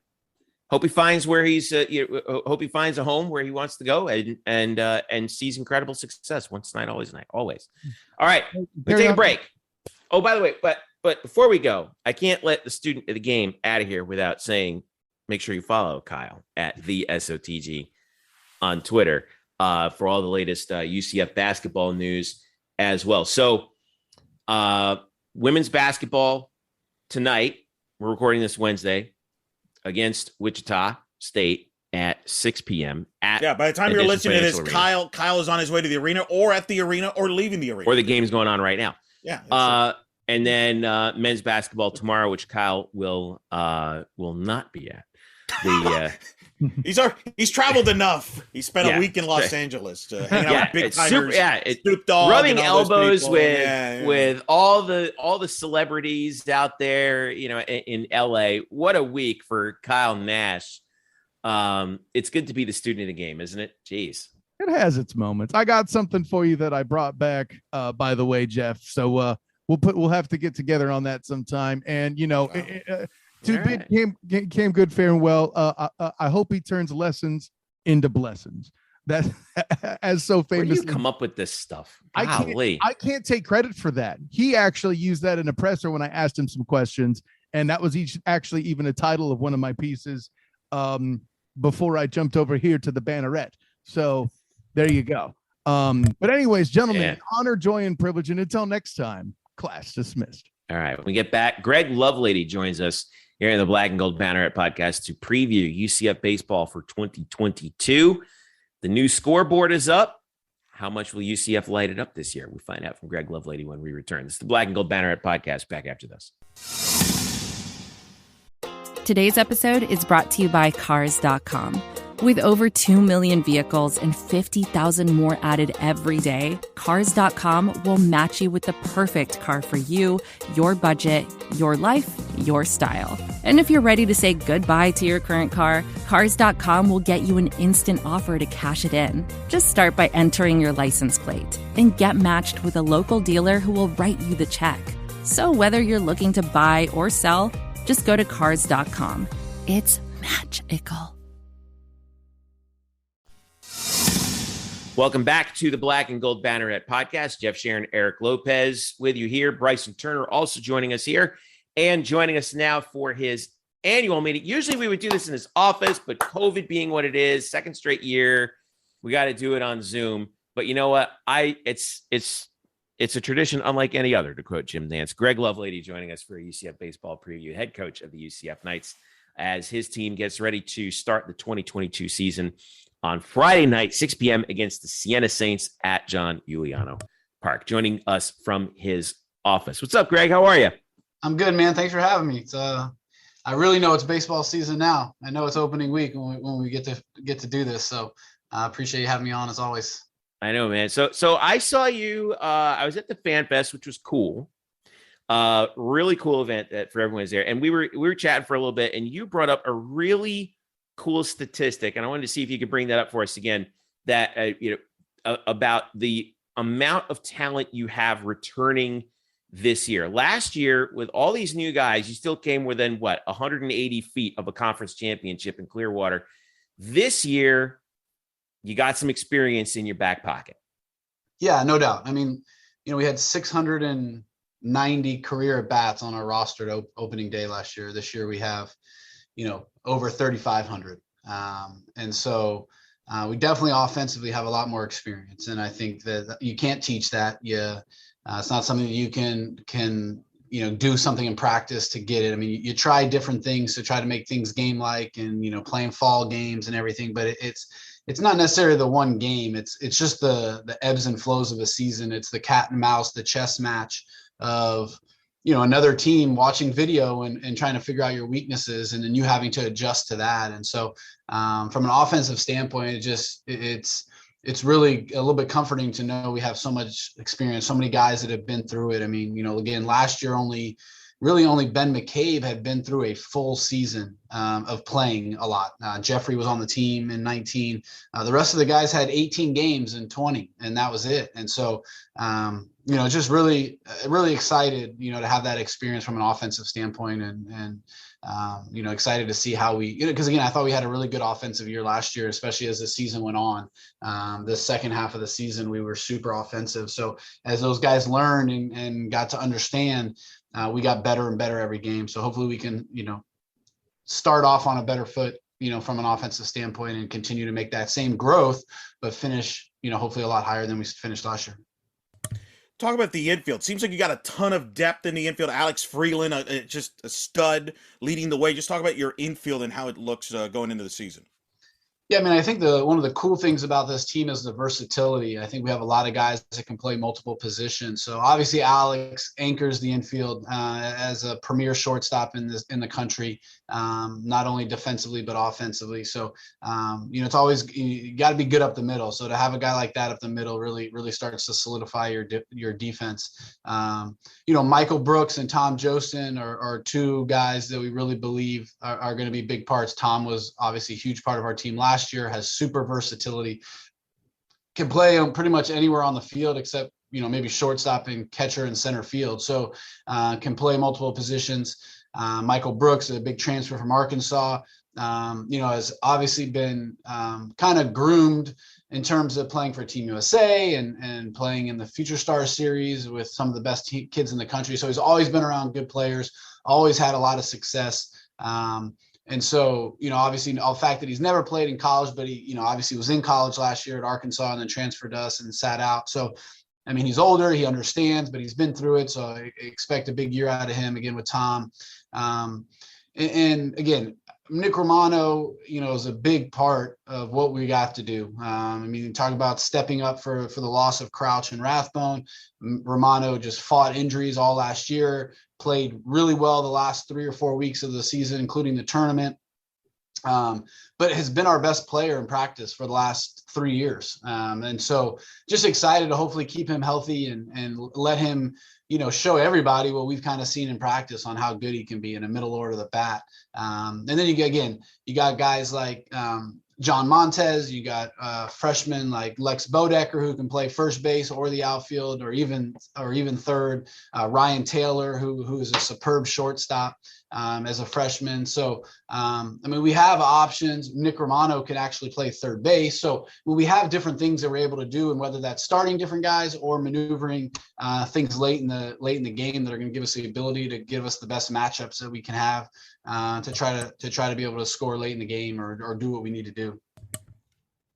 Hope he finds where he's. Hope he finds a home where he wants to go and sees incredible success. Once night, always night, always. All right, we take a break. Oh, by the way, but before we go, I can't let the student of the game out of here without saying, make sure you follow Kyle at the SOTG on Twitter for all the latest UCF basketball news as well. So women's basketball tonight, we're recording this Wednesday, against Wichita State at 6 p.m. By the time you're listening to this, Kyle is on his way to the arena or at the arena or leaving the arena. Or the game's going on right now. Yeah. And then men's basketball tomorrow, which Kyle will not be at. He's traveled enough. He spent a week in Los Angeles hanging out with big timers, Snoop Dogg, rubbing elbows with all the celebrities out there, in LA. What a week for Kyle Nash. It's good to be the student of the game, isn't it? Jeez. It has its moments. I got something for you that I brought back, by the way, Jeff. So we'll have to get together on that sometime. And to bid Cam Goode fair and well. I hope he turns lessons into blessings. that as so famous. Where do you come up with this stuff? Golly. I can't take credit for that. He actually used that in a presser when I asked him some questions, and that was actually even a title of one of my pieces before I jumped over here to the Banneret. So there you go. But anyways, gentlemen, honor, joy, and privilege. And until next time, class dismissed. All right. When we get back, Greg Lovelady joins us here in the Black and Gold Banneret Podcast to preview UCF baseball for 2022. The new scoreboard is up. How much will UCF light it up this year? We'll find out from Greg Lovelady when we return. This is the Black and Gold Banneret Podcast. Back after this. Today's episode is brought to you by Cars.com. With over 2 million vehicles and 50,000 more added every day, Cars.com will match you with the perfect car for you, your budget, your life, your style. And if you're ready to say goodbye to your current car, Cars.com will get you an instant offer to cash it in. Just start by entering your license plate and get matched with a local dealer who will write you the check. So whether you're looking to buy or sell, just go to Cars.com. It's magical. Welcome back to the Black and Gold Banneret Podcast. Jeff Sharon, Eric Lopez with you here. Bryson Turner also joining us here and joining us now for his annual meeting. Usually we would do this in his office, but COVID being what it is, second straight year, we got to do it on Zoom. But you know what? It's a tradition unlike any other, to quote Jim Nance. Greg Lovelady joining us for a UCF baseball preview, head coach of the UCF Knights, as his team gets ready to start the 2022 season on Friday night, 6 p.m. against the Siena Saints at John Giuliano Park, joining us from his office. What's up, Greg? How are you? I'm good, man. Thanks for having me. It's I really know it's baseball season now. I know it's opening week when we get to do this. So I appreciate you having me on as always. I know, man. So I saw you. I was at the Fan Fest, which was cool. Really cool event that for everyone was there, and we were chatting for a little bit, and you brought up a really cool statistic, and I wanted to see if you could bring that up for us again, that about the amount of talent you have returning this year. Last year, with all these new guys, you still came within 180 feet of a conference championship in Clearwater. This year, you got some experience in your back pocket. Yeah, no doubt. I mean, we had 690 career at-bats on our roster at opening day last year. This year we have over 3,500. And so we definitely offensively have a lot more experience. And I think that you can't teach that. It's not something that you can do something in practice to get it. I mean, you try different things to try to make things game-like and, playing fall games and everything, but it's not necessarily the one game. It's just the ebbs and flows of a season. It's the cat and mouse, the chess match of, another team watching video and trying to figure out your weaknesses, and then you having to adjust to that. And so from an offensive standpoint, it's really a little bit comforting to know we have so much experience, so many guys that have been through it. I mean, again, last year only Ben McCabe had been through a full season of playing a lot. Jeffrey was on the team in 19. The rest of the guys had 18 games in 20, and that was it. And so, just really, really excited, to have that experience from an offensive standpoint, and excited to see how we, because again, I thought we had a really good offensive year last year, especially as the season went on. The second half of the season, we were super offensive. So as those guys learned and got to understand, we got better and better every game. So hopefully we can, start off on a better foot, from an offensive standpoint, and continue to make that same growth, but finish, hopefully a lot higher than we finished last year. Talk about the infield. Seems like you got a ton of depth in the infield. Alex Freeland, just a stud leading the way. Just talk about your infield and how it looks going into the season. Yeah, I mean, I think one of the cool things about this team is the versatility. I think we have a lot of guys that can play multiple positions. So obviously Alex anchors the infield as a premier shortstop in the country, not only defensively but offensively. So it's always, you got to be good up the middle. So to have a guy like that up the middle really starts to solidify your defense. Michael Brooks and Tom Jostin are two guys that we really believe are going to be big parts. Tom was obviously a huge part of our team last year, has super versatility, can play pretty much anywhere on the field except, maybe shortstop and catcher and center field. So can play multiple positions. Michael Brooks, a big transfer from Arkansas, has obviously been kind of groomed in terms of playing for Team USA and playing in the Future Stars series with some of the best kids in the country. So he's always been around good players, always had a lot of success. And so, obviously the fact that he's never played in college, but he, obviously was in college last year at Arkansas and then transferred to us and sat out. So, I mean, he's older, he understands, but he's been through it. So I expect a big year out of him again with Tom. And again, Nick Romano, is a big part of what we got to do. I mean, talk about stepping up for the loss of Crouch and Rathbone. Romano just fought injuries all last year, played really well the last 3 or 4 weeks of the season, including the tournament. But has been our best player in practice for the last 3 years. And so just excited to hopefully keep him healthy and let him, show everybody what we've kind of seen in practice on how good he can be in a middle order of the bat. And then you got guys like John Montez, you got freshmen like Lex Bodecker, who can play first base or the outfield or even third, Ryan Taylor, who is a superb shortstop as a freshman. So, we have options. Nick Romano can actually play third base. So we have different things that we're able to do, and whether that's starting different guys or maneuvering things late in the game that are going to give us the ability to give us the best matchups that we can have to try to be able to score late in the game or do what we need to do.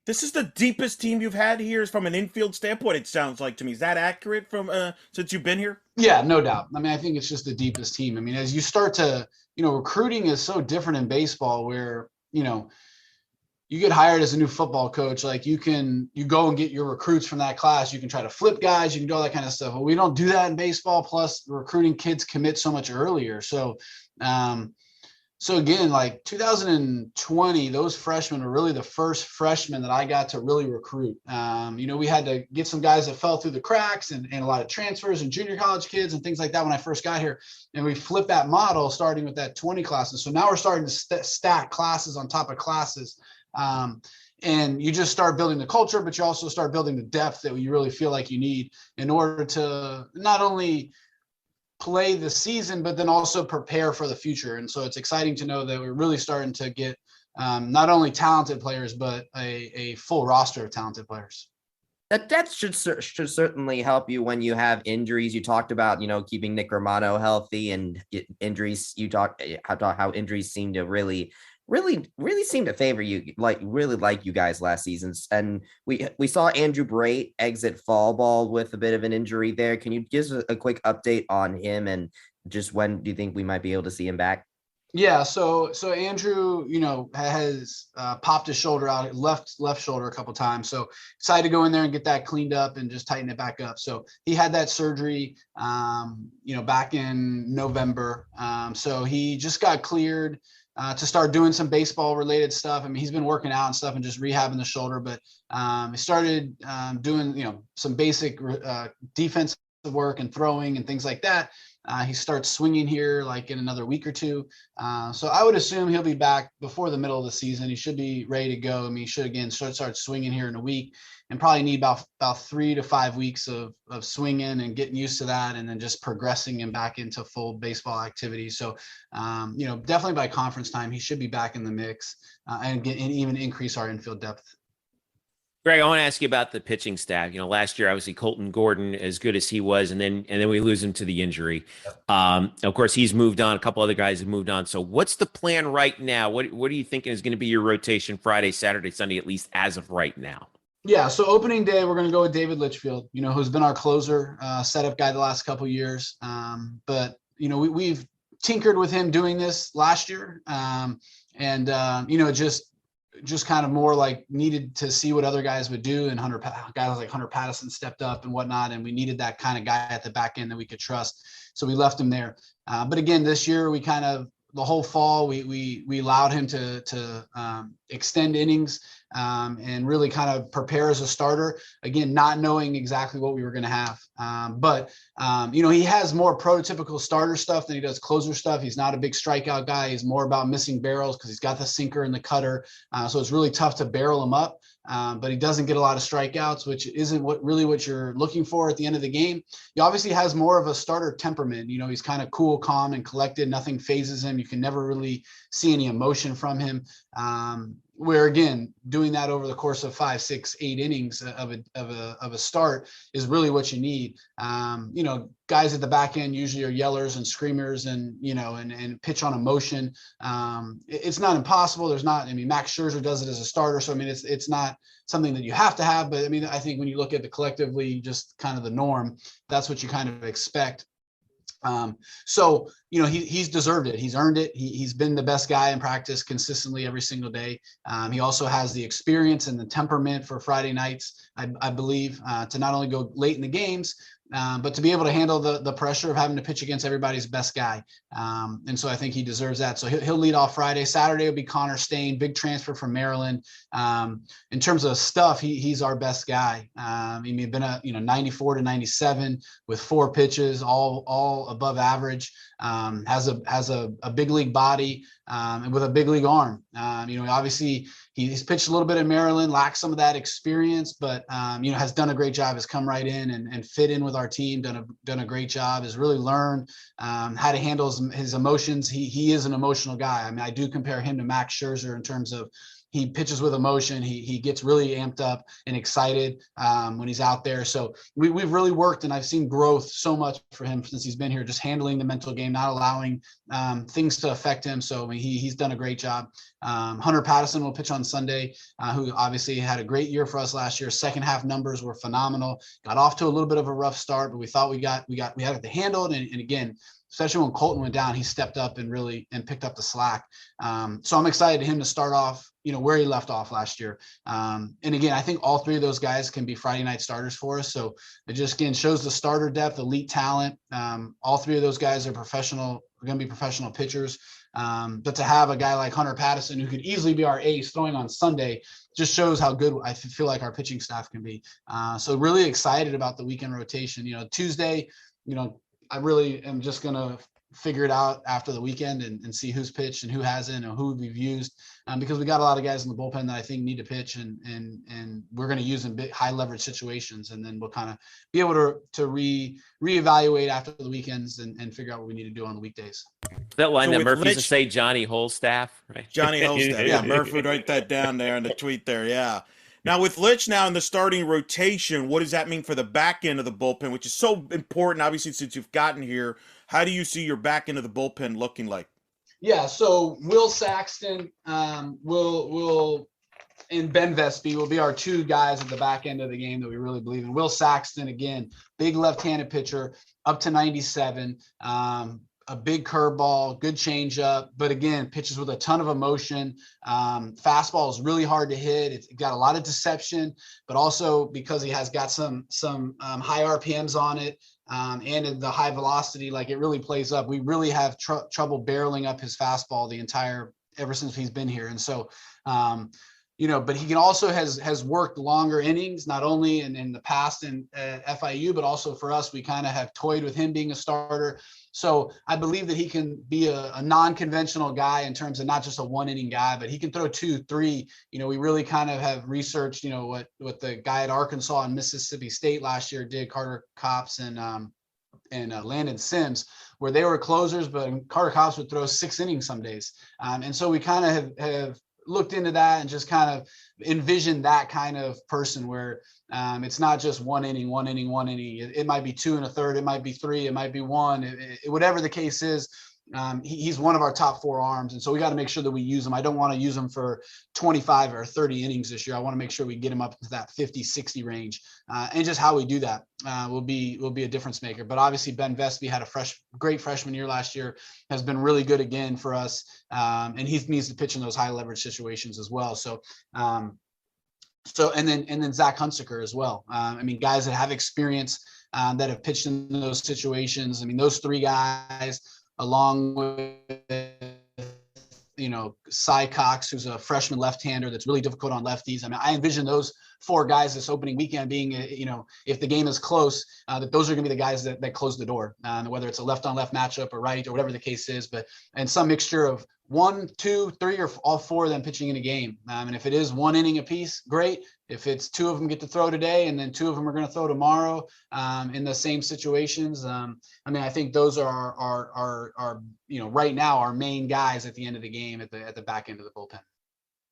This is the deepest team you've had here from an infield standpoint, it sounds like to me. Is that accurate from since you've been here? Yeah, no doubt. I mean, I think it's just the deepest team. I mean, as you start to, recruiting is so different in baseball where, you get hired as a new football coach, like you go and get your recruits from that class. You can try to flip guys, you can do all that kind of stuff. But we don't do that in baseball. Plus recruiting kids commit so much earlier. So, so again, like 2020, those freshmen were really the first freshmen that I got to really recruit. We had to get some guys that fell through the cracks and a lot of transfers and junior college kids and things like that when I first got here. And we flipped that model starting with that 20 classes. So now we're starting to stack classes on top of classes. And you just start building the culture, but you also start building the depth that you really feel like you need in order to not only play the season, but then also prepare for the future. And so it's exciting to know that we're really starting to get not only talented players, but a full roster of talented players. That should certainly help you when you have injuries. You talked about, keeping Nick Romano healthy and injuries. You talked about how injuries seem to really seem to favor you, like you guys last season. And we saw Andrew Brait exit fall ball with a bit of an injury there. Can you give us a quick update on him and just when do you think we might be able to see him back? Yeah, so Andrew, has popped his shoulder out, left shoulder a couple times. So decided to go in there and get that cleaned up and just tighten it back up. So he had that surgery, back in November. So he just got cleared to start doing some baseball related stuff. I mean, he's been working out and stuff and just rehabbing the shoulder, but he started doing, some basic defensive work and throwing and things like that. He starts swinging here like in another week or two. So I would assume he'll be back before the middle of the season. He should be ready to go. I mean, he should again start swinging here in a week and probably need about 3 to 5 weeks of swinging and getting used to that. And then just progressing him back into full baseball activity. So, definitely by conference time, he should be back in the mix and even increase our infield depth. Greg, I want to ask you about the pitching staff. Last year, obviously Colton Gordon, as good as he was, and then we lose him to the injury. Of course, he's moved on. A couple other guys have moved on. So what's the plan right now? What are you thinking is going to be your rotation Friday, Saturday, Sunday, at least as of right now? Yeah, so opening day, we're going to go with David Litchfield, who's been our closer, setup guy the last couple of years. But, we've tinkered with him doing this last year. Just kind of more like needed to see what other guys would do. And guys like Hunter Patterson stepped up and whatnot. And we needed that kind of guy at the back end that we could trust. So we left him there. But again, this year we kind of, the whole fall, we allowed him to extend innings and really kind of prepare as a starter. Again, not knowing exactly what we were going to have. But he has more prototypical starter stuff than he does closer stuff. He's not a big strikeout guy. He's more about missing barrels because he's got the sinker and the cutter. So it's really tough to barrel him up. But he doesn't get a lot of strikeouts, which isn't what you're looking for at the end of the game. He obviously has more of a starter temperament. He's kind of cool, calm, and collected. Nothing phases him. You can never really see any emotion from him. where again, doing that over the course of 5, 6, 8 innings of a start is really what you need. Guys at the back end usually are yellers and screamers and pitch on emotion. It's not impossible. Max Scherzer does it as a starter. So, it's not something that you have to have, but I think when you look at the collectively, just kind of the norm, that's what you kind of expect. He's deserved it. He's earned it. He's been the best guy in practice consistently every single day. He also has the experience and the temperament for Friday nights, I believe, to not only go late in the games, but to be able to handle the pressure of having to pitch against everybody's best guy. And so I think he deserves that. So he'll lead off Friday. Saturday will be Connor Stain, big transfer from Maryland. In terms of stuff, he's our best guy. He's been 94 to 97 with 4 pitches, all above average. Has a big league body and with a big league arm. Obviously he's pitched a little bit in Maryland, lacks some of that experience, but has done a great job. Has come right in and fit in with our team. Done a great job. Has really learned how to handle his emotions. He is an emotional guy. I do compare him to Max Scherzer in terms of he pitches with emotion. He gets really amped up and excited when he's out there. So we've really worked, and I've seen growth so much for him since he's been here, just handling the mental game, not allowing things to affect him. So he's done a great job. Hunter Patterson will pitch on Sunday, who obviously had a great year for us last year. Second half numbers were phenomenal. Got off to a little bit of a rough start, but we thought we had it to handle it. And again, especially when Colton went down, he stepped up and picked up the slack. So I'm excited to him to start off, where he left off last year. And again, I think all 3 of those guys can be Friday night starters for us. So it just, again, shows the starter depth, elite talent. All 3 of those guys are going to be professional pitchers. But to have a guy like Hunter Patterson, who could easily be our ace throwing on Sunday, just shows how good I feel like our pitching staff can be. So really excited about the weekend rotation. Tuesday, I really am just going to figure it out after the weekend and see who's pitched and who hasn't and who we've used, because we got a lot of guys in the bullpen that I think need to pitch, and we're going to use in big high leverage situations, and then we'll kind of be able to reevaluate after the weekends and figure out what we need to do on the weekdays. That line that Murphy used to say, Johnny Holstaff, right? Johnny Holstaff. Yeah, Murphy would write that down there in the tweet there. Yeah. Now, with Litch now in the starting rotation, what does that mean for the back end of the bullpen, which is so important, obviously, since you've gotten here? How do you see your back end of the bullpen looking like? Yeah, so Will Saxton will and Ben Vespi will be our 2 guys at the back end of the game that we really believe in. Will Saxton, again, big left-handed pitcher, up to 97. A big curveball, good changeup, but again, pitches with a ton of emotion. Fastball is really hard to hit. It's got a lot of deception, but also because he has got some high RPMs on it, and in the high velocity, like it really plays up. We really have trouble barreling up his fastball ever since he's been here. And so, but he can also has worked longer innings, not only in the past in FIU, but also for us, we kind of have toyed with him being a starter. So I believe that he can be a non-conventional guy in terms of not just a 1-inning guy, but he can throw 2, 3. We really kind of have researched, what the guy at Arkansas and Mississippi State last year did, Carter Copps and Landon Sims, where they were closers, but Carter Copps would throw 6 innings some days. And so we kind of have looked into that and just kind of envisioned that kind of person where it's not just 1 inning. It might be 2 1/3. It might be 3. It might be 1. Whatever the case is, he's one of our top 4 arms. And so we got to make sure that we use him. I don't want to use him for 25 or 30 innings this year. I want to make sure we get him up to that 50, 60 range. And just how we do that will be a difference maker. But obviously Ben Vespi had a great freshman year last year, has been really good again for us. And he needs to pitch in those high leverage situations as well. So, and then Zach Hunsaker as well. Guys that have experience, that have pitched in those situations. Those 3 guys, along with, Cy Cox, who's a freshman left-hander that's really difficult on lefties. I envision those 4 guys this opening weekend being, if the game is close, that those are going to be the guys that close the door, whether it's a left-on-left matchup or right or whatever the case is, and some mixture of 1, 2, 3, or all 4 of them pitching in a game. And if it is 1 inning apiece, great. If it's 2 of them get to throw today and then 2 of them are going to throw tomorrow in the same situations. I think those are our right now our main guys at the end of the game at the back end of the bullpen.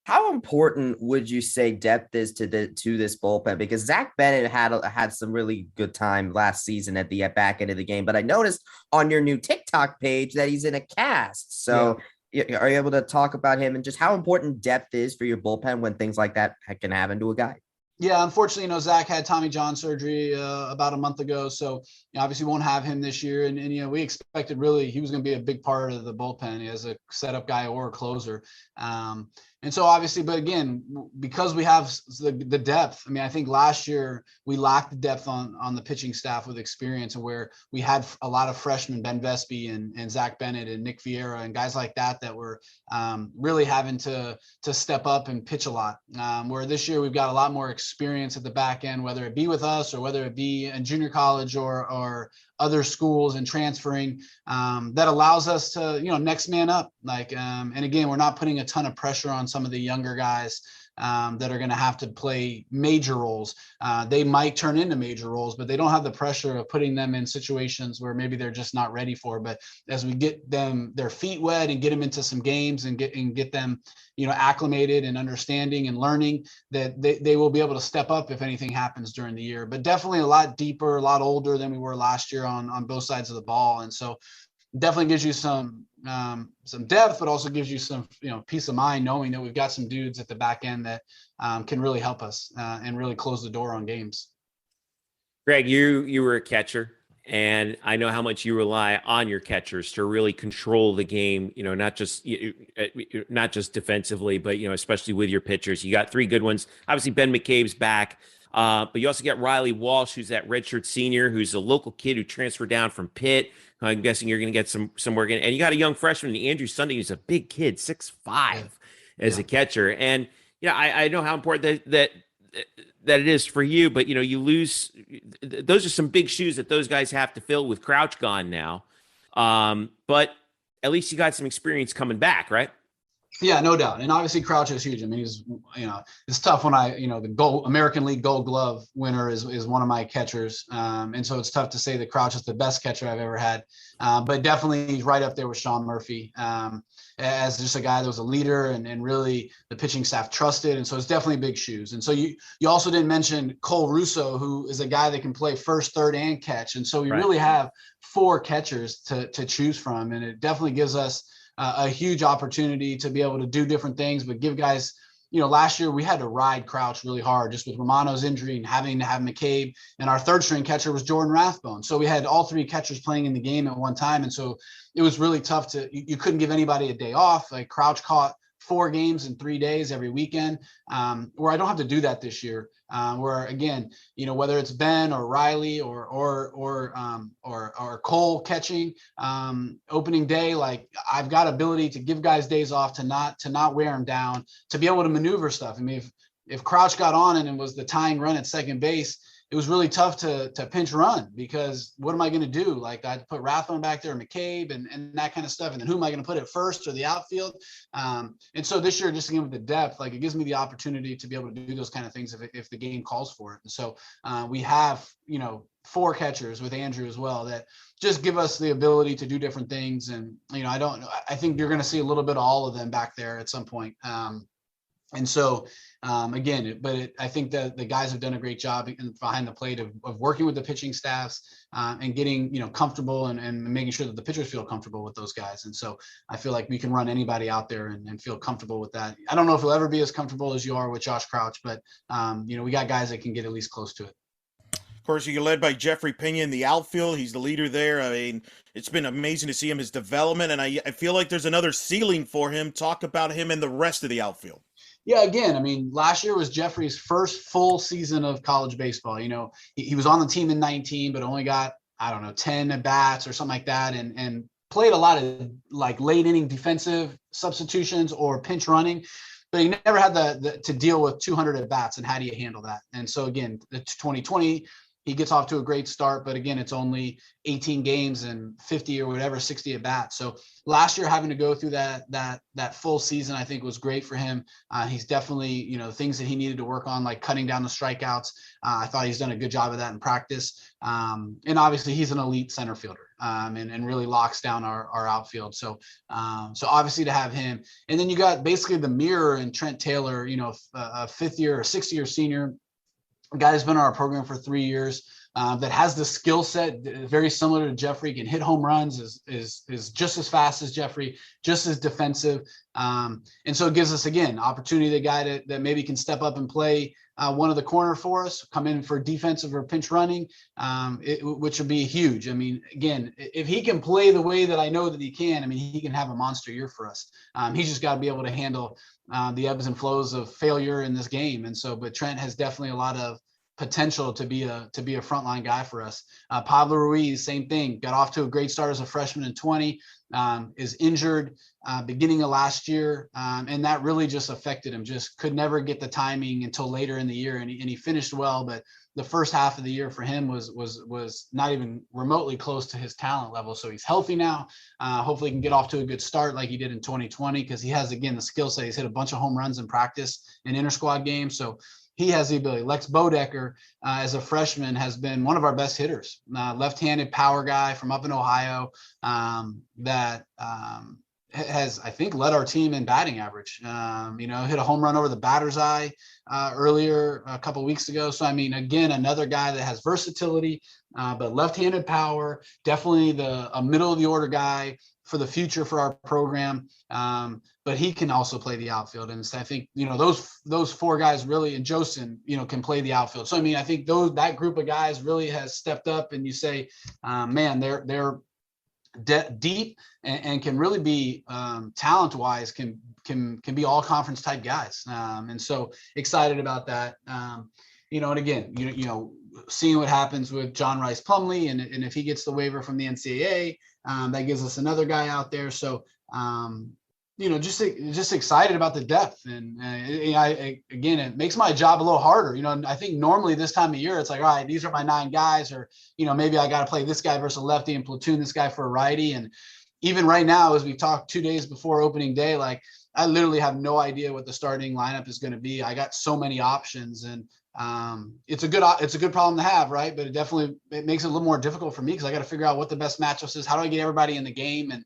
How important would you say depth is to this bullpen? Because Zach Bennett had some really good time last season at the back end of the game, but I noticed on your new TikTok page that he's in a cast. So are you able to talk about him and just how important depth is for your bullpen when things like that can happen to a guy? Yeah, unfortunately, Zach had Tommy John surgery about a month ago, so obviously won't have him this year. And we expected really he was going to be a big part of the bullpen as a setup guy or a closer. And so obviously, but again, because we have the depth, I mean, I think last year we lacked the depth on the pitching staff with experience, and where we had a lot of freshmen, Ben Vespi and Zach Bennett and Nick Vieira and guys like that were really having to step up and pitch a lot. Where this year we've got a lot more experience at the back end, whether it be with us or whether it be in junior college or other schools and transferring, that allows us to, next man up. And again, we're not putting a ton of pressure on some of the younger guys that are going to have to play major roles. They might turn into major roles, but they don't have the pressure of putting them in situations where maybe they're just not ready for. But as we get them their feet wet and get them into some games and get them, acclimated and understanding and learning, that they will be able to step up if anything happens during the year. But definitely a lot deeper, a lot older than we were last year on both sides of the ball. And so definitely gives you some depth, but also gives you some, peace of mind knowing that we've got some dudes at the back end that can really help us and really close the door on games. Greg, you were a catcher, and I know how much you rely on your catchers to really control the game, not just defensively, but, especially with your pitchers. You got three good ones. Obviously, Ben McCabe's back, but you also got Riley Walsh, who's that redshirt senior, who's a local kid who transferred down from Pitt. I'm guessing you're going to get some work in. And you got a young freshman, Andrew Sunday, who's a big kid, 6'5", as a catcher. And, I know how important that it is for you, but, you lose. Those are some big shoes that those guys have to fill with Crouch gone now. But at least you got some experience coming back, right? Yeah, no doubt. And obviously Crouch is huge. I mean, he's, it's tough when the American League Gold Glove winner is one of my catchers. And so it's tough to say that Crouch is the best catcher I've ever had. But definitely he's right up there with Sean Murphy as just a guy that was a leader and really the pitching staff trusted. And so it's definitely big shoes. And so you also didn't mention Cole Russo, who is a guy that can play first, third, and catch. And so we really have four catchers to choose from. And it definitely gives us a huge opportunity to be able to do different things, but give guys, last year we had to ride Crouch really hard just with Romano's injury and having to have McCabe, and our third string catcher was Jordan Rathbone. So we had all three catchers playing in the game at one time. And so it was really tough you couldn't give anybody a day off. Like Crouch caught 4 games in 3 days every weekend, where I don't have to do that this year. Where again, whether it's Ben or Riley or Cole catching opening day, like I've got ability to give guys days off to not wear them down, to be able to maneuver stuff. I mean, if Crouch got on and it was the tying run at second base, it was really tough to pinch run, because what am I going to do? Like I had to put Rathbone back there, McCabe and that kind of stuff. And then who am I going to put at first or the outfield? And so this year, just again with the depth, like it gives me the opportunity to be able to do those kind of things if the game calls for it. And so we have, 4 catchers with Andrew as well that just give us the ability to do different things. And, I think you're going to see a little bit of all of them back there at some point. And so, I think that the guys have done a great job behind the plate of working with the pitching staffs and getting, comfortable and making sure that the pitchers feel comfortable with those guys. And so I feel like we can run anybody out there and feel comfortable with that. I don't know if he'll ever be as comfortable as you are with Josh Crouch, but, we got guys that can get at least close to it. Of course, you're led by Jeffrey Pena in the outfield. He's the leader there. I mean, it's been amazing to see his development, and I feel like there's another ceiling for him. Talk about him and the rest of the outfield. Yeah, again, I mean, last year was Jeffrey's first full season of college baseball. He was on the team in 19, but only got, 10 at bats or something like that, and played a lot of like late inning defensive substitutions or pinch running, but he never had to deal with 200 at bats. And how do you handle that? And so again, the 2020, he gets off to a great start, but again, it's only 18 games and 50 or whatever, 60 at bats. So last year having to go through that full season, I think was great for him. He's definitely, things that he needed to work on, like cutting down the strikeouts. I thought he's done a good job of that in practice. And obviously he's an elite center fielder and really locks down our outfield. So obviously to have him, and then you got basically the mirror in Trent Taylor, a 5th year or 6th year senior, a guy who's been on our program for 3 years, that has the skill set very similar to Jeffrey, can hit home runs, is just as fast as Jeffrey, just as defensive. And so it gives us, again, opportunity, the guy that maybe can step up and play one of the corner for us, come in for defensive or pinch running, which would be huge. I mean, again, if he can play the way that I know that he can, I mean, he can have a monster year for us. He's just got to be able to handle the ebbs and flows of failure in this game. And so, but Trent has definitely a lot of potential to be a frontline guy for us. Pablo Ruiz, same thing, got off to a great start as a freshman in 20, is injured beginning of last year, and that really just affected him. Just could never get the timing until later in the year, and he finished well, but the first half of the year for him was not even remotely close to his talent level. So he's healthy now. Hopefully he can get off to a good start like he did in 2020, because he has, again, the skill set. He's hit a bunch of home runs in practice in inter-squad games, so he has the ability. Lex Bodecker, as a freshman, has been one of our best hitters. Left-handed power guy from up in Ohio that has, I think, led our team in batting average. Hit a home run over the batter's eye earlier a couple of weeks ago. So, I mean, again, another guy that has versatility, but left-handed power, definitely a middle-of-the-order guy for the future for our program. But he can also play the outfield. And so I think, those 4 guys really, and Josen, can play the outfield. So, I mean, I think that group of guys really has stepped up, and you say, man, they're deep and can really be talent-wise, can be all conference type guys. And so excited about that. And again, seeing what happens with John Rice Plumlee, and if he gets the waiver from the NCAA, that gives us another guy out there. So, just excited about the depth. And again, it makes my job a little harder. I think normally this time of year, it's like, all right, these are my 9 guys, or, maybe I got to play this guy versus a lefty and platoon this guy for a righty. And even right now, as we talked 2 days before opening day, like, I literally have no idea what the starting lineup is going to be. I got so many options, and it's a good problem to have, right? But it makes it a little more difficult for me, because I got to figure out what the best matchups is. How do I get everybody in the game, and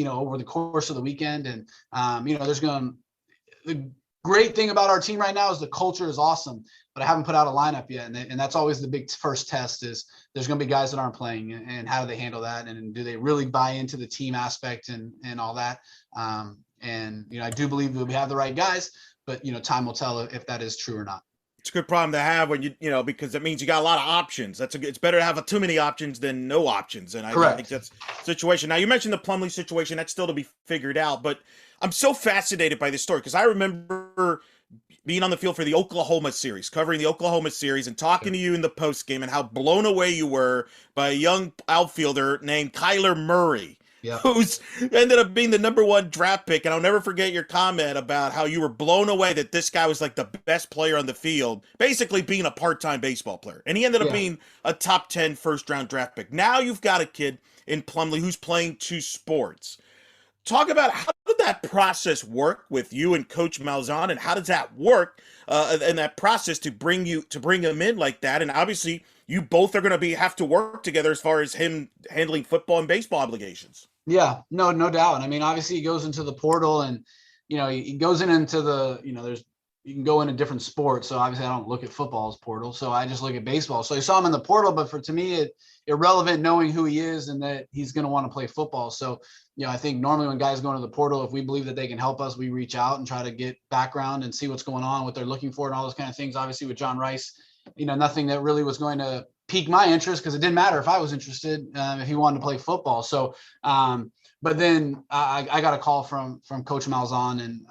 over the course of the weekend? And the great thing about our team right now is the culture is awesome, but I haven't put out a lineup yet, and that's always the big first test. Is there's going to be guys that aren't playing, and how do they handle that, and do they really buy into the team aspect and all that? I do believe that we have the right guys, but time will tell if that is true or not. It's a good problem to have when because it means you got a lot of options. It's better to have too many options than no options. And I think that's the situation. Now, you mentioned the Plumlee situation. That's still to be figured out, but I'm so fascinated by this story, because I remember being on the field for the Oklahoma series, covering the Oklahoma series, and talking to you in the post game, and how blown away you were by a young outfielder named Kyler Murray. Yeah. Who's ended up being the #1 draft pick. And I'll never forget your comment about how you were blown away that this guy was like the best player on the field, basically being a part-time baseball player. And he ended up being a top 10 first-round draft pick. Now you've got a kid in Plumlee who's playing 2 sports. Talk about how did that process work with you and Coach Malzahn, and how does that work in that process to bring him in like that? And obviously you both are going to have to work together as far as him handling football and baseball obligations. Yeah, no doubt. I mean, obviously he goes into the portal, and, he goes into the, you can go into different sports. So obviously I don't look at football as portal. So I just look at baseball. So I saw him in the portal, but to me, it's irrelevant knowing who he is and that he's going to want to play football. So, I think normally when guys go into the portal, if we believe that they can help us, we reach out and try to get background and see what's going on, what they're looking for, and all those kind of things. Obviously with John Rice, nothing that really was going to pique my interest, because it didn't matter if I was interested, if he wanted to play football. So, but then I got a call from Coach Malzahn, and,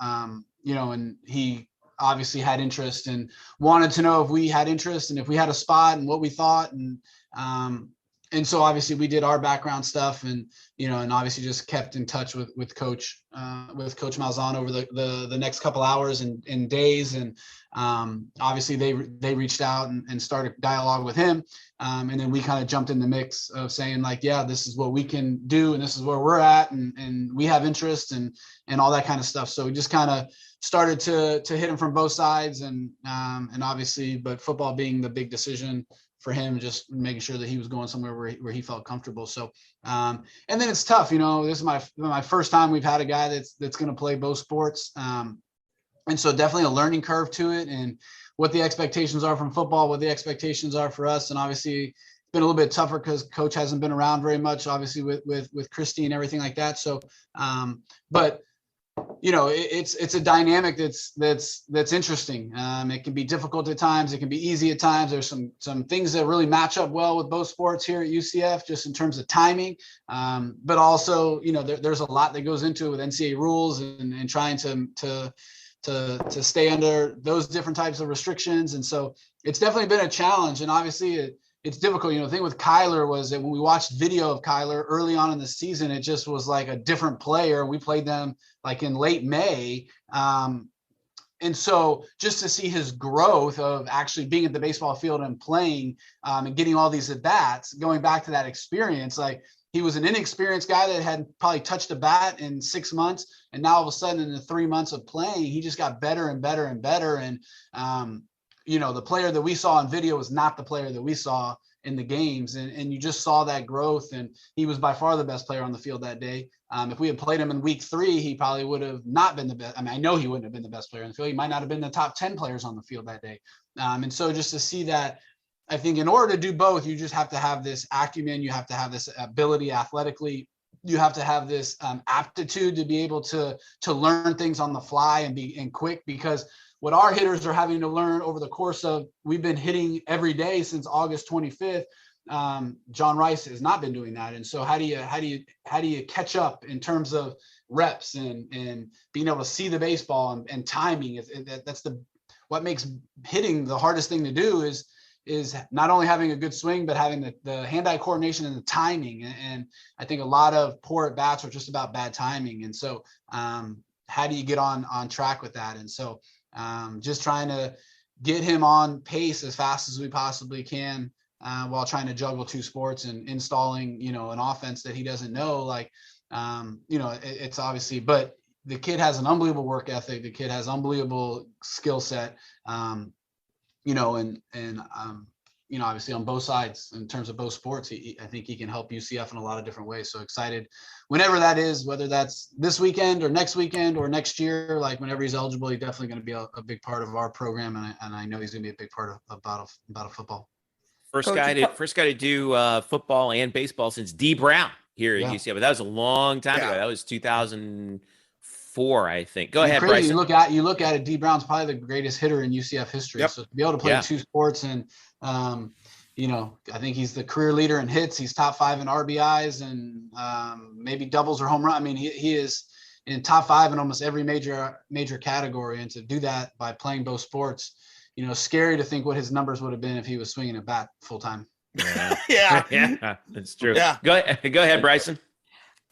and he obviously had interest and wanted to know if we had interest and if we had a spot and what we thought. And and so obviously we did our background stuff, and and obviously just kept in touch with Coach Malzahn over the next couple hours and days, and obviously they reached out and started dialogue with him, and then we kind of jumped in the mix of saying like, yeah, this is what we can do, and this is where we're at, and we have interest and all that kind of stuff. So we just kind of started to hit him from both sides, and obviously, but football being the big decision for him, just making sure that he was going somewhere where he felt comfortable. So, and then it's tough, this is my first time we've had a guy that's going to play both sports. And so definitely a learning curve to it, and what the expectations are from football, what the expectations are for us. And obviously it's been a little bit tougher because Coach hasn't been around very much, obviously with Christy and everything like that. So, but it's a dynamic that's interesting. It can be difficult at times. It can be easy at times. There's some things that really match up well with both sports here at UCF, just in terms of timing. But also, there's a lot that goes into it with NCAA rules and trying to stay under those different types of restrictions. And so it's definitely been a challenge. And obviously it's difficult. The thing with Kyler was that when we watched video of Kyler early on in the season, it just was like a different player. We played them like in late May. And so just to see his growth of actually being at the baseball field and playing and getting all these at bats, going back to that experience, like he was an inexperienced guy that had probably touched a bat in 6 months. And now all of a sudden in the 3 months of playing, he just got better and better and better. And, the player that we saw in video was not the player that we saw in the games. And you just saw that growth. And he was by far the best player on the field that day. If we had played him in week 3, he probably would have not been the best. I mean, I know he wouldn't have been the best player in the field. He might not have been the top 10 players on the field that day. And so just to see that, I think in order to do both, you just have to have this acumen. You have to have this ability athletically. You have to have this aptitude to be able to learn things on the fly and quick, because what our hitters are having to learn over the course of, we've been hitting every day since August 25th. John Rice has not been doing that. And so how do you catch up in terms of reps and being able to see the baseball and timing? That's what makes hitting the hardest thing to do is not only having a good swing, but having the hand-eye coordination and the timing. And I think a lot of poor at bats are just about bad timing. And so how do you get on track with that? And so just trying to get him on pace as fast as we possibly can while trying to juggle 2 sports and installing, an offense that he doesn't know. It's obviously, but the kid has an unbelievable work ethic. The kid has unbelievable skill set. Obviously on both sides in terms of both sports, I think he can help UCF in a lot of different ways. So excited whenever that is, whether that's this weekend or next weekend or next year, like whenever he's eligible, he's definitely going to be a big part of our program. And I know he's going to be a big part of about football. First guy to do football and baseball since D Brown here at UCF. But that was a long time ago. That was 2004, I think. Go ahead, Bryson. You look at it, D Brown's probably the greatest hitter in UCF history. Yep. So to be able to play 2 sports and I think he's the career leader in hits. He's top 5 in RBIs and maybe doubles or home run. I mean, he is in top 5 in almost every major category. And to do that by playing both sports, scary to think what his numbers would have been if he was swinging a bat full time. Yeah, that's true. Yeah. Go ahead, Bryson.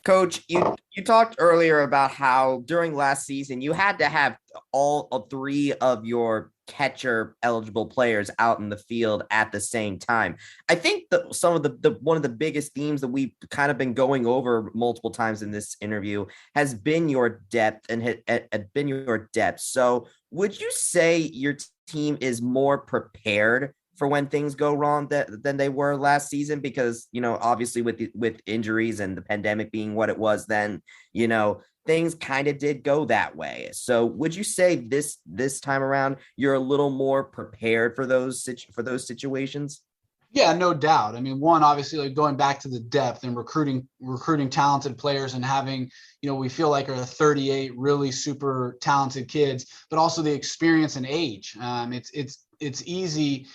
Coach, you talked earlier about how during last season you had to have all 3 of your catcher eligible players out in the field at the same time. I think some of the one of the biggest themes that we've kind of been going over multiple times in this interview has been your depth and had been your depth. So would you say your team is more prepared for when things go wrong than they were last season? Because, obviously with injuries and the pandemic being what it was then, things kind of did go that way. So would you say this time around you're a little more prepared for those situations? Yeah, no doubt. I mean, one, obviously, like going back to the depth and recruiting talented players and having, we feel like are 38 really super talented kids, but also the experience and age. It's easy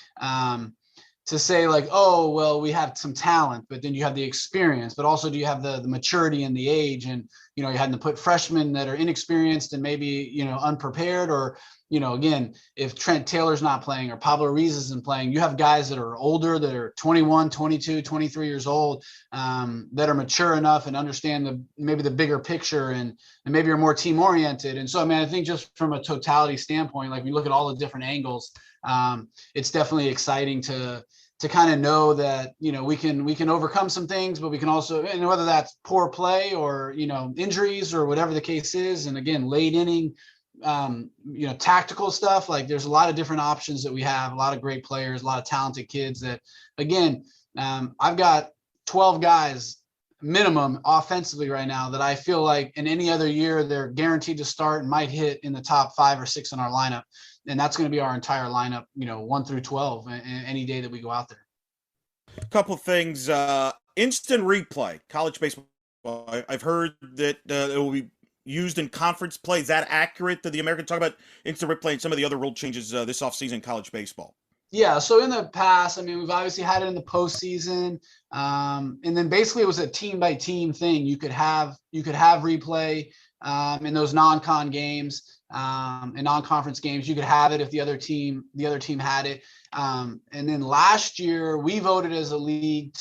to say like, oh, well, we have some talent, but then you have the experience, but also do you have the maturity and the age? And, you had to put freshmen that are inexperienced and maybe, unprepared, or, again, if Trent Taylor's not playing or Pablo Ruiz isn't playing, you have guys that are older, that are 21, 22, 23 years old, that are mature enough and understand maybe the bigger picture, and maybe are more team oriented. And so, I think just from a totality standpoint, like we look at all the different angles, it's definitely exciting to kind of know that, we can overcome some things, but we can also, and whether that's poor play or, injuries or whatever the case is. And again, late inning, tactical stuff, like there's a lot of different options that we have, a lot of great players, a lot of talented kids that, again, I've got 12 guys minimum offensively right now that I feel like in any other year, they're guaranteed to start and might hit in the top 5 or 6 in our lineup. And that's going to be our entire lineup, 1 through 12, any day that we go out there. A couple of things. Instant replay, college baseball. I've heard that it will be used in conference play. Is that accurate? Did the American talk about instant replay and some of the other rule changes this offseason in college baseball? Yeah, so in the past, we've obviously had it in the postseason, and then basically it was a team by team thing. You could have replay in those non-con games, and non-conference games. You could have it if the other team had it. And then last year we voted as a league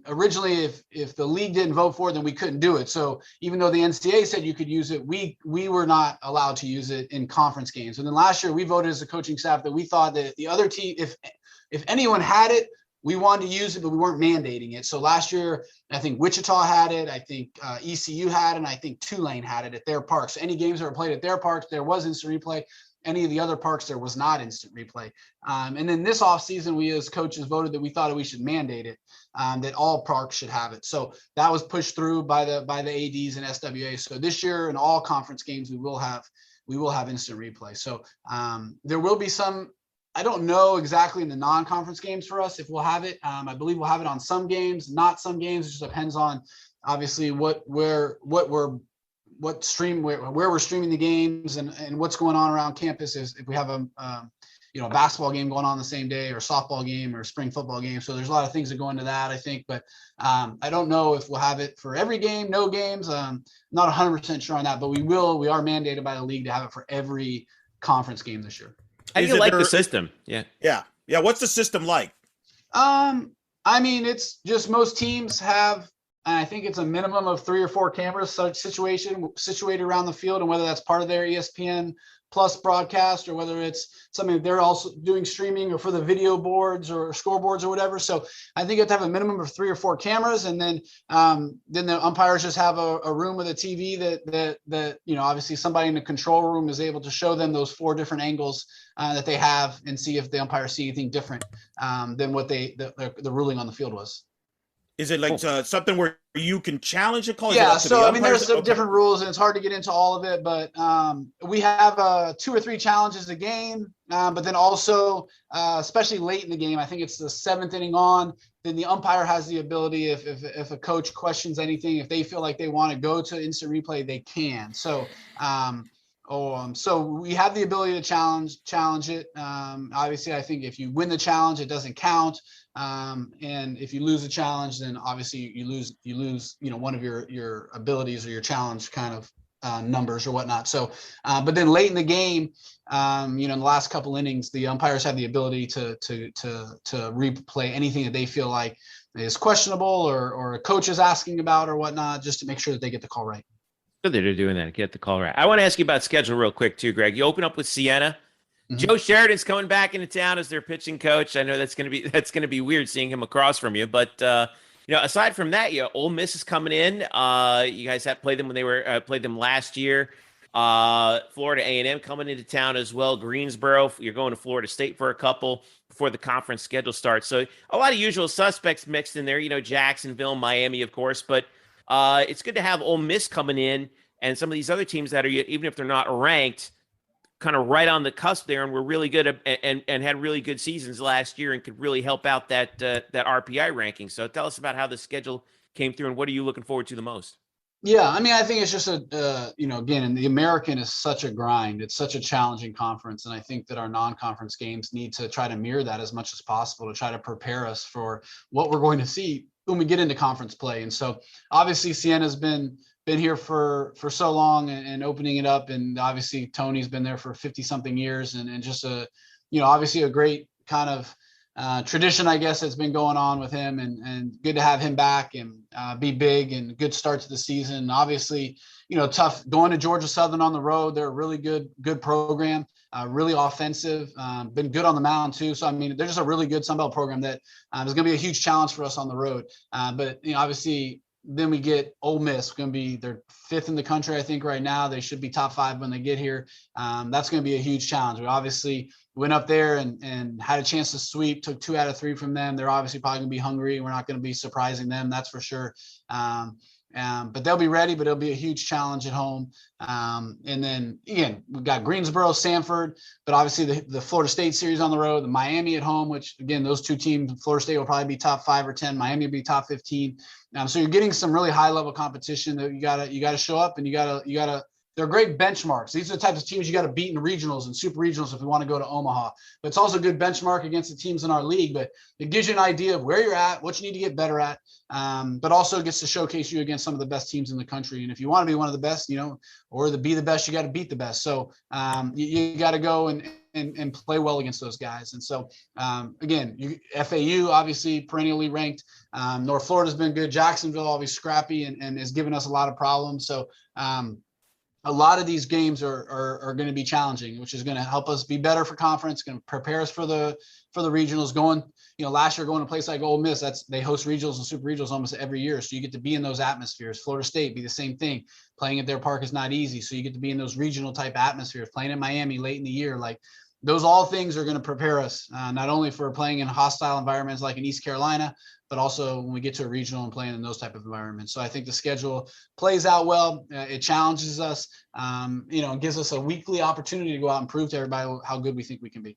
originally if the league didn't vote for it, then we couldn't do it. So even though the NCAA said you could use it, we were not allowed to use it in conference games. And then last year we voted as a coaching staff that we thought that the other team, if anyone had it, we wanted to use it, but we weren't mandating it. So last year, I think Wichita had it. I think ECU had it, and I think Tulane had it at their parks. So any games that were played at their parks, there was instant replay. Any of the other parks, there was not instant replay. And then this offseason, we as coaches voted that we thought that we should mandate it, that all parks should have it. So that was pushed through by the ADs and SWA. So this year in all conference games, we will have instant replay. So there will be some. I don't know exactly in the non-conference games for us if we'll have it. I believe we'll have it on some games, not some games. It just depends on obviously where we're streaming the games and what's going on around campus. Is if we have a basketball game going on the same day, or a softball game, or a spring football game. So there's a lot of things that go into that, I think. But I don't know if we'll have it for every game, no games. Not 100% sure on that, but we will. We are mandated by the league to have it for every conference game this year. How do you like the system? Yeah. What's the system like? It's just most teams have, I think it's a minimum of 3 or 4 cameras situated around the field, and whether that's part of their ESPN Plus broadcast or whether it's something that they're also doing streaming or for the video boards or scoreboards or whatever. So I think you have to have a minimum of 3 or 4 cameras, and then the umpires just have a room with a TV that obviously somebody in the control room is able to show them those 4 different angles that they have, and see if the umpires see anything different than what the ruling on the field was. Is it like something where you can challenge a call? Yeah, so there's some different rules, and it's hard to get into all of it, but we have 2 or 3 challenges a game, but then also, especially late in the game, I think it's the 7th inning on, then the umpire has the ability, if a coach questions anything, if they feel like they want to go to instant replay, they can. So so we have the ability to challenge it. Obviously, I think if you win the challenge, it doesn't count. And if you lose a challenge, then obviously you lose, one of your abilities or your challenge kind of numbers or whatnot. So, but then late in the game, in the last couple innings, the umpires have the ability to replay anything that they feel like is questionable or a coach is asking about or whatnot, just to make sure that they get the call right. Good that they're doing that. Get the call right. I want to ask you about schedule real quick too, Greg. You open up with Siena. Mm-hmm. Joe Sheridan's coming back into town as their pitching coach. I know that's going to be weird seeing him across from you, but aside from that, Ole Miss is coming in. You guys have played them when they were played them last year. Florida A&M coming into town as well. Greensboro. You're going to Florida State for a couple before the conference schedule starts. So a lot of usual suspects mixed in there. Jacksonville, Miami, of course, but it's good to have Ole Miss coming in and some of these other teams that are, even if they're not ranked, kind of right on the cusp there, and were really good and had really good seasons last year and could really help out that RPI ranking. So tell us about how the schedule came through and what are you looking forward to the most? Yeah, I mean, I think it's just again, and the American is such a grind. It's such a challenging conference. And I think that our non-conference games need to try to mirror that as much as possible to try to prepare us for what we're going to see when we get into conference play. And so obviously Sienna's been here for so long and opening it up. And obviously Tony's been there for 50 something years and just obviously a great kind of tradition, I guess, that's been going on with him, and good to have him back and be big and good start to the season. Obviously, tough going to Georgia Southern on the road. They're a really good program, really offensive, been good on the mound too. So, I mean, they're just a really good Sun Belt program that is going to be a huge challenge for us on the road. But, obviously, then we get Ole Miss, going to be they're 5th in the country, I think, right now. They should be top 5 when they get here. That's going to be a huge challenge. We obviously went up there and had a chance to sweep, took 2 out of 3 from them. They're obviously probably going to be hungry. We're not going to be surprising them, that's for sure. But they'll be ready, but it'll be a huge challenge at home. And then, again, we've got Greensboro, Sanford, but obviously the Florida State series on the road, the Miami at home, which, again, those 2 teams, Florida State will probably be top 5 or 10. Miami will be top 15. So you're getting some really high-level competition that you gotta show up, and you gotta. They're great benchmarks. These are the types of teams you got to beat in regionals and super regionals if we want to go to Omaha. But it's also a good benchmark against the teams in our league. But it gives you an idea of where you're at, what you need to get better at, but also gets to showcase you against some of the best teams in the country. And if you want to be one of the best, or be the best, you got to beat the best. So you got to go and play well against those guys. And so, again, FAU, obviously perennially ranked. North Florida's been good. Jacksonville, always scrappy and has given us a lot of problems. So, a lot of these games are going to be challenging, which is going to help us be better for conference, going to prepare us for the regionals. Going, last year going to a place like Ole Miss, they host regionals and super regionals almost every year. So you get to be in those atmospheres. Florida State be the same thing. Playing at their park is not easy. So you get to be in those regional type atmospheres, playing in Miami late in the year. Like those all things are going to prepare us not only for playing in hostile environments like in East Carolina, but also when we get to a regional and playing in those type of environments. So I think the schedule plays out well. It challenges us, and gives us a weekly opportunity to go out and prove to everybody how good we think we can be.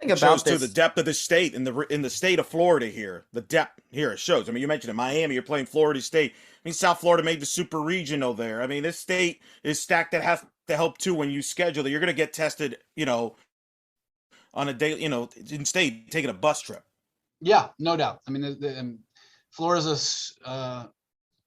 Think about shows this. To the depth of the state in the state of Florida here. The depth here it shows. I mean, you mentioned in Miami, you're playing Florida State. I mean, South Florida made the super regional there. I mean, this state is stacked that has to help too when you schedule that. You're going to get tested, on a day, in state taking a bus trip. Yeah, no doubt. I mean, Florida's a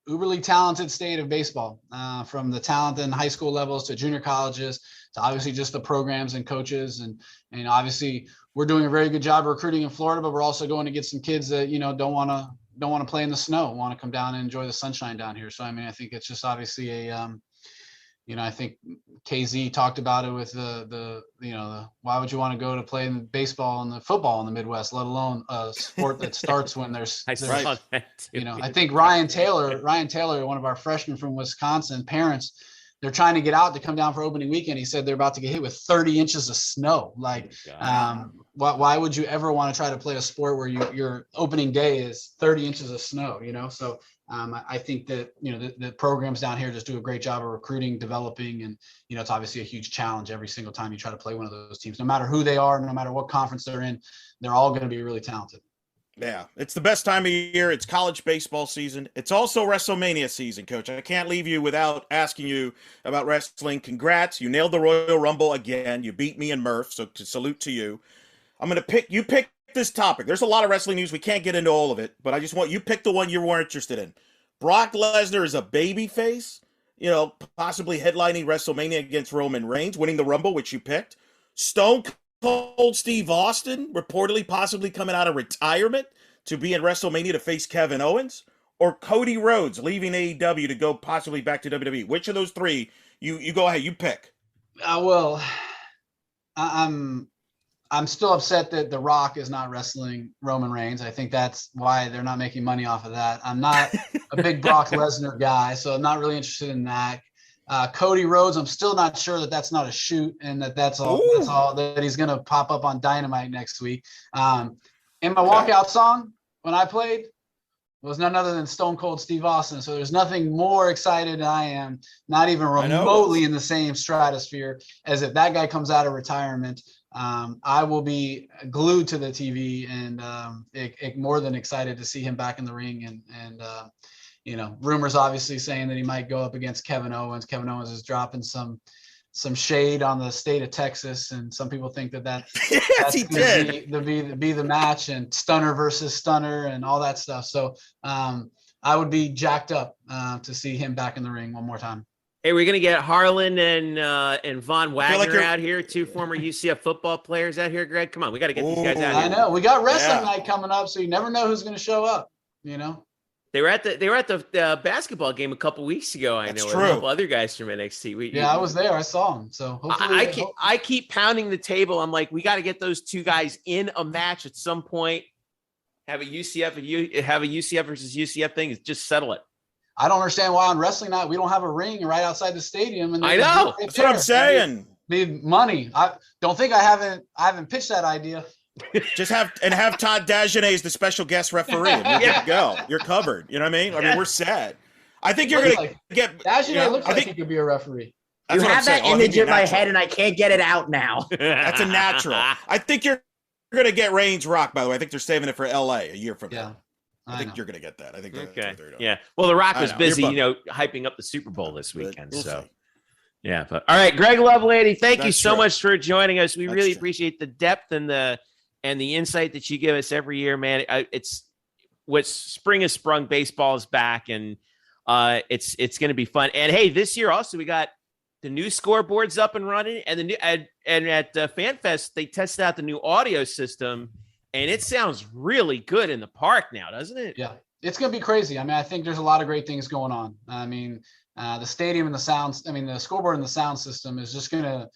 uberly talented state of baseball, from the talent in high school levels to junior colleges to obviously just the programs and coaches. And obviously we're doing a very good job of recruiting in Florida, but we're also going to get some kids that, don't want to play in the snow, want to come down and enjoy the sunshine down here. So, I mean, I think it's just obviously I think KZ talked about it with the why would you want to go to play in baseball and the football in the Midwest, let alone a sport that starts when there's I think Ryan Taylor, one of our freshmen from Wisconsin, parents, they're trying to get out to come down for opening weekend. He said they're about to get hit with 30 inches of snow. Like, why would you ever want to try to play a sport where your opening day is 30 inches of snow, So I think that, the programs down here just do a great job of recruiting, developing, and, it's obviously a huge challenge every single time you try to play one of those teams. No matter who they are, no matter what conference they're in, they're all going to be really talented. Yeah, it's the best time of year. It's college baseball season. It's also WrestleMania season, Coach. I can't leave you without asking you about wrestling. Congrats. You nailed the Royal Rumble again. You beat me and Murph, so salute to you. I'm going to pick this topic. There's a lot of wrestling news. We can't get into all of it, but I just want you pick the one you were interested in. Brock Lesnar is a babyface, possibly headlining WrestleMania against Roman Reigns, winning the Rumble, which you picked. Stone Cold Steve Austin reportedly possibly coming out of retirement to be in WrestleMania to face Kevin Owens, or Cody Rhodes leaving AEW to go possibly back to WWE. Which of those three? You go ahead. You pick. I'm still upset that The Rock is not wrestling Roman Reigns. I think that's why they're not making money off of that. I'm not a big Brock Lesnar guy, so I'm not really interested in that. Cody Rhodes, I'm still not sure that that's not a shoot and that's all that he's going to pop up on Dynamite next week. And my walkout song when I played was none other than Stone Cold Steve Austin. So there's nothing more excited than I am, not even remotely in the same stratosphere as if that guy comes out of retirement. I will be glued to the TV and more than excited to see him back in the ring. And rumors obviously saying that he might go up against Kevin Owens. Kevin Owens is dropping some shade on the state of Texas, and some people think that's Yes, he did. Be the match, and stunner versus stunner and all that stuff. So I would be jacked up to see him back in the ring one more time. Hey, we're gonna get Harlan and Von Wagner out here, 2 former UCF football players out here. Greg, come on, we got to get these guys out here. I know we got wrestling night coming up, so you never know who's going to show up. They were at the basketball game a couple weeks ago. I know. True. A couple other guys from NXT. I was there. I saw them. So hopefully I keep pounding the table. I'm like, we got to get those 2 guys in a match at some point. Have a UCF versus UCF thing. Just settle it. I don't understand why on wrestling night we don't have a ring right outside the stadium. And I know. That's what I'm saying. Need money. I don't think I haven't pitched that idea. Just have Todd Dagenet as the special guest referee. And you're good to go. You're covered. You know what I mean? I mean, we're set. I think you're going to get. Dagenet looks like he could be a referee. You have that image in my head, and I can't get it out now. That's a natural. I think you're going to get Reigns Rock. By the way, I think they're saving it for LA a year from now. I think you're going to get that. I think that's what they're doing. Yeah. Well, The Rock was busy, hyping up the Super Bowl this weekend. Yeah. But all right, Greg Lovelady, thank you so much for joining us. We really appreciate the depth and the insight that you give us every year, man. Spring has sprung, baseball is back, and it's going to be fun. And hey, this year also we got the new scoreboards up and running, and at FanFest they tested out the new audio system. And it sounds really good in the park now, doesn't it? Yeah, it's going to be crazy. I mean, I think there's a lot of great things going on. I mean, the stadium and the scoreboard and the sound system is just going to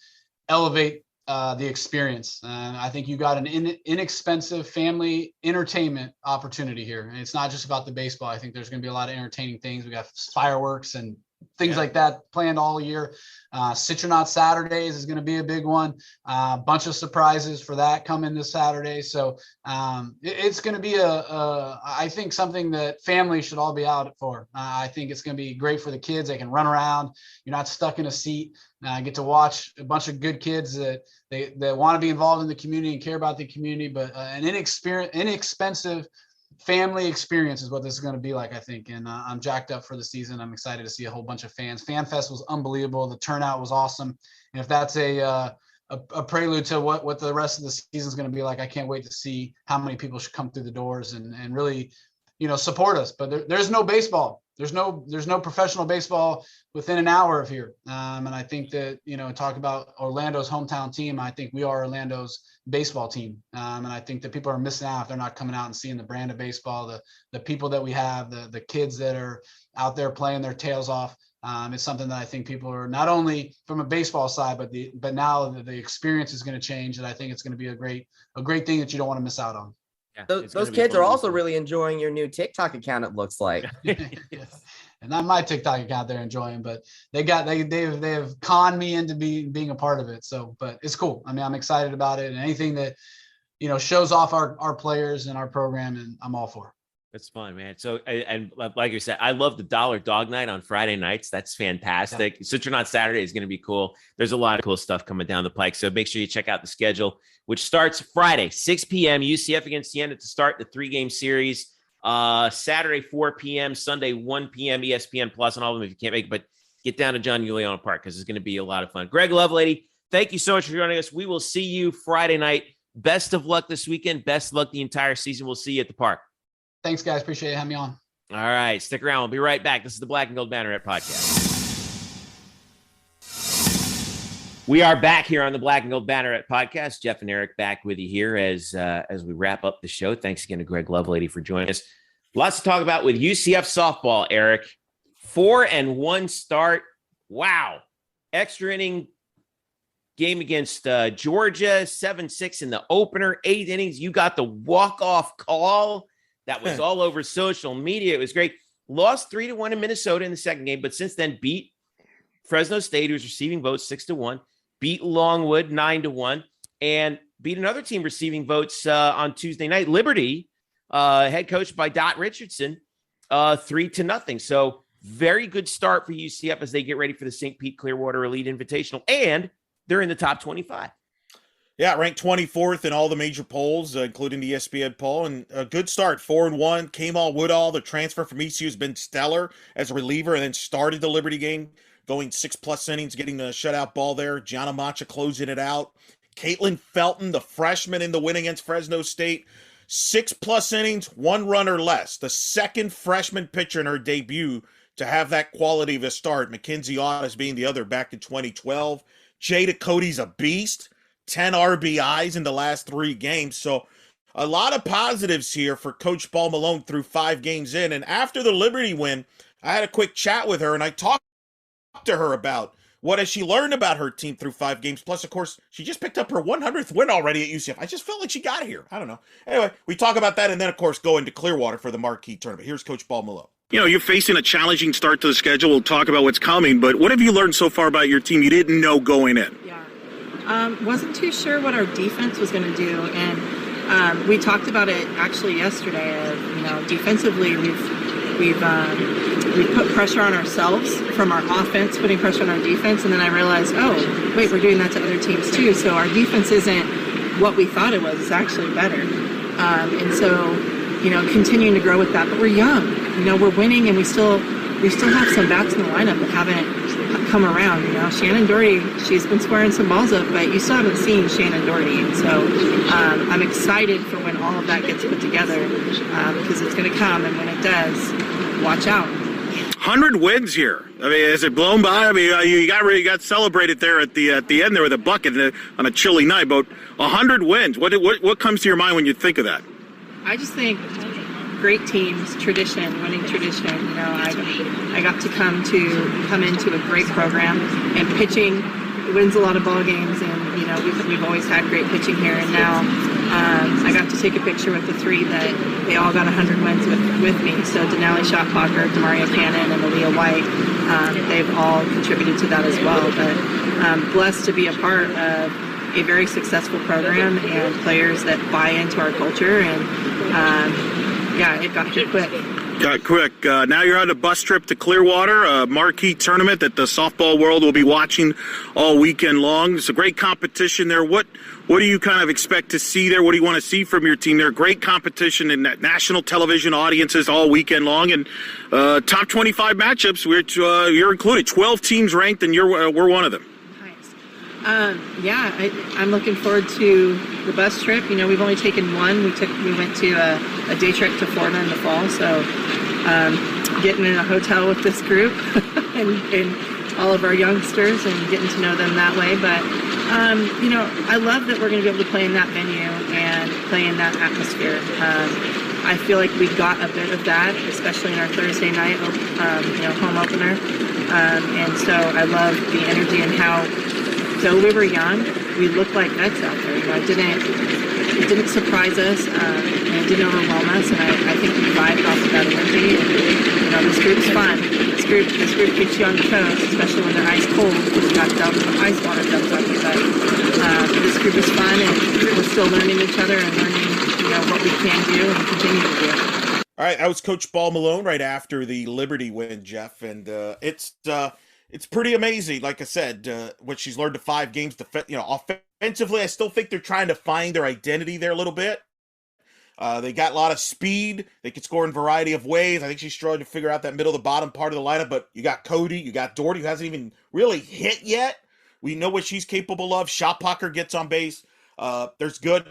elevate the experience. I think you got an inexpensive family entertainment opportunity here. And it's not just about the baseball. I think there's going to be a lot of entertaining things. We got fireworks and things like that planned all year. Citronaut Saturdays is going to be a big one. A bunch of surprises for that coming this Saturday. So it's going to be I think something that families should all be out for. I think it's going to be great for the kids. They can run around. You're not stuck in a seat. Get to watch a bunch of good kids that want to be involved in the community and care about the community, but an inexpensive family experience is what this is going to be like, I think. And I'm jacked up for the season. I'm excited to see a whole bunch of fans. FanFest was unbelievable. The turnout was awesome. And if that's a prelude to what the rest of the season is going to be like, I can't wait to see how many people should come through the doors and really, support us. But there's no baseball. There's no professional baseball within an hour of here. And I think that, talk about Orlando's hometown team. I think we are Orlando's baseball team. And I think that people are missing out if they're not coming out and seeing the brand of baseball, the people that we have, the kids that are out there playing their tails off. It's something that I think people are not only from a baseball side, but now the experience is going to change. And I think it's going to be a great thing that you don't want to miss out on. Yeah, those kids are also really enjoying your new TikTok account, it looks like. Yes. And not my TikTok account they're enjoying, but they have conned me into being a part of it. So, but it's cool. I mean, I'm excited about it, and anything that, shows off our players and our program, and I'm all for. That's fun, man. So, and like you said, I love the Dollar Dog Night on Friday nights. That's fantastic. Yeah. Citronaut Saturday is going to be cool. There's a lot of cool stuff coming down the pike. So make sure you check out the schedule, which starts Friday, 6 p.m. UCF against Siena to start the 3-game series. Saturday, 4 p.m. Sunday, 1 p.m. ESPN Plus and all of them if you can't make it. But get down to John Juliano Park because it's going to be a lot of fun. Greg Lovelady, thank you so much for joining us. We will see you Friday night. Best of luck this weekend. Best of luck the entire season. We'll see you at the park. Thanks, guys. Appreciate you having me on. All right. Stick around. We'll be right back. This is the Black Gold Banneret Podcast. We are back here on the Black Gold Banneret Podcast. Jeff and Eric back with you here as we wrap up the show. Thanks again to Greg Lovelady for joining us. Lots to talk about with UCF Softball, Eric. 4-1 start. Wow. Extra inning game against Georgia, 7-6 in the opener, 8 innings. You got the walk-off call. That was all over social media. It was great. Lost 3-1 in Minnesota in the second game, but since then beat Fresno State, who's receiving votes 6-1, beat Longwood 9-1, and beat another team receiving votes on Tuesday night, Liberty, head coached by Dot Richardson, 3-0. So very good start for UCF as they get ready for the St. Pete Clearwater Elite Invitational, and they're in the top 25. Yeah, ranked 24th in all the major polls, including the ESPN poll, and a good start, 4-1. Kamal Woodall, the transfer from ECU, has been stellar as a reliever, and then started the Liberty game, going 6+ innings, getting the shutout ball there. Gianna Macha closing it out. Caitlin Felton, the freshman in the win against Fresno State, 6+ innings, 1 run or less. The second freshman pitcher in her debut to have that quality of a start. Mackenzie Ottis being the other back in 2012. Jada Cody's a beast. 10 RBIs in the last 3 games. So a lot of positives here for Coach Paul Malone through 5 games in. And after the Liberty win, I had a quick chat with her, and I talked to her about what has she learned about her team through 5 games. Plus, of course, she just picked up her 100th win already at UCF. I just felt like she got here. I don't know. Anyway, we talk about that, and then, of course, go into Clearwater for the marquee tournament. Here's Coach Paul Malone. You know, you're facing a challenging start to the schedule. We'll talk about what's coming, but what have you learned so far about your team you didn't know going in? Wasn't too sure what our defense was going to do, and we talked about it actually yesterday. Defensively, we've put pressure on ourselves from our offense, putting pressure on our defense, and then I realized, oh, wait, we're doing that to other teams too. So our defense isn't what we thought it was; it's actually better. And so, continuing to grow with that. But we're young. We're winning, and we still have some bats in the lineup that haven't come around. Shannon Doherty, she's been squaring some balls up, but you still haven't seen Shannon Doherty. And so I'm excited for when all of that gets put together, because it's going to come, and when it does, watch out. 100 wins here. I mean, has it blown by? I mean, you got celebrated there at the end there with a bucket on a chilly night. But 100 wins. What comes to your mind when you think of that? I just think great teams, winning tradition. I got to come into a great program, and pitching wins a lot of ball games, and we've always had great pitching here. And now I got to take a picture with the 3 that they all got 100 wins with me. So Denali Shotpocker, Demaria Cannon, and Aaliyah White, they've all contributed to that as well. But I'm blessed to be a part of a very successful program and players that buy into our culture, and it got here quick. Got quick. Now you're on a bus trip to Clearwater, a marquee tournament that the softball world will be watching all weekend long. It's a great competition there. What do you kind of expect to see there? What do you want to see from your team there? Great competition in national television audiences all weekend long, and top 25 matchups, which you're included. 12 teams ranked, and we're one of them. I'm looking forward to the bus trip. We've only taken one. We went to a day trip to Florida in the fall, so getting in a hotel with this group and all of our youngsters and getting to know them that way. But I love that we're going to be able to play in that venue and play in that atmosphere. I feel like we got a bit of that, especially in our Thursday night home opener. And so I love the energy and how, though we were young, we looked like vets out there. It didn't surprise us, and it didn't overwhelm us. And I think we vibed off of that energy. And this group's fun. This group keeps you on the toes, especially when they're ice cold, because you got ice water dumped on you. But this group is fun, and we're still learning each other and learning what we can do and continue to do. All right, that was Coach Paul Malone right after the Liberty win, Jeff, and it's pretty amazing. Like I said, what she's learned to 5 games. Offensively, I still think they're trying to find their identity there a little bit. They got a lot of speed. They could score in a variety of ways. I think she's struggling to figure out that middle to bottom part of the lineup. But you got Cody, you got Doherty, who hasn't even really hit yet. We know what she's capable of. Shotpocker gets on base. There's good.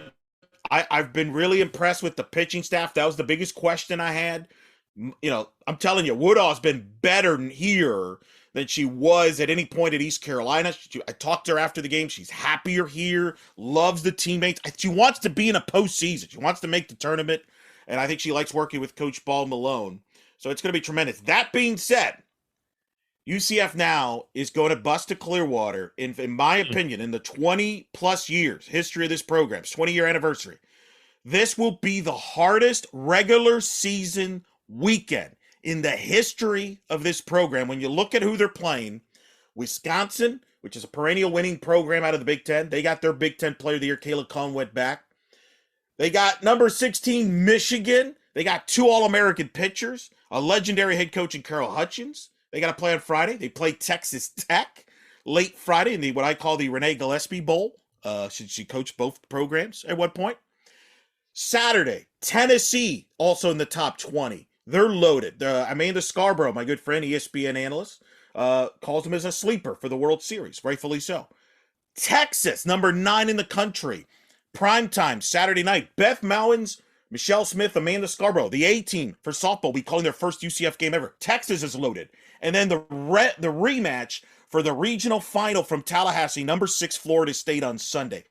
I've been really impressed with the pitching staff. That was the biggest question I had. I'm telling you, Woodall's been better here than she was at any point at East Carolina. I talked to her after the game. She's happier here, loves the teammates. She wants to be in a postseason. She wants to make the tournament, and I think she likes working with Coach Paul Malone. So it's going to be tremendous. That being said, UCF now is going to bust to Clearwater, in my opinion, in the 20-plus years history of this program, 20-year anniversary. This will be the hardest regular season weekend in the history of this program. When you look at who they're playing, Wisconsin, which is a perennial winning program out of the Big Ten, they got their Big Ten Player of the Year. Kayla Cohn went back. They got number 16, Michigan. They got 2 All-American pitchers, a legendary head coach in Carol Hutchins. They got to play on Friday. They play Texas Tech late Friday in what I call the Renee Gillespie Bowl. She coached both programs at one point. Saturday, Tennessee, also in the top 20. They're loaded. Amanda Scarborough, my good friend, ESPN analyst, calls them as a sleeper for the World Series, rightfully so. Texas, number 9 in the country. Primetime, Saturday night. Beth Mowins, Michelle Smith, Amanda Scarborough, the A-team for softball, will be calling their first UCF game ever. Texas is loaded. And then the rematch for the regional final from Tallahassee, number 6 Florida State on Sunday.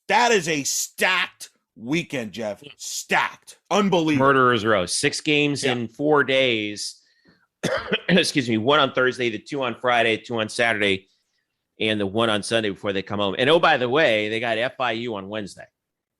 That is a stacked weekend, Jeff. Stacked. Unbelievable. Murderer's Row. 6 games in 4 days. Excuse me. 1 on Thursday, the 2 on Friday, 2 on Saturday, and the 1 on Sunday before they come home. And oh, by the way, they got FIU on Wednesday.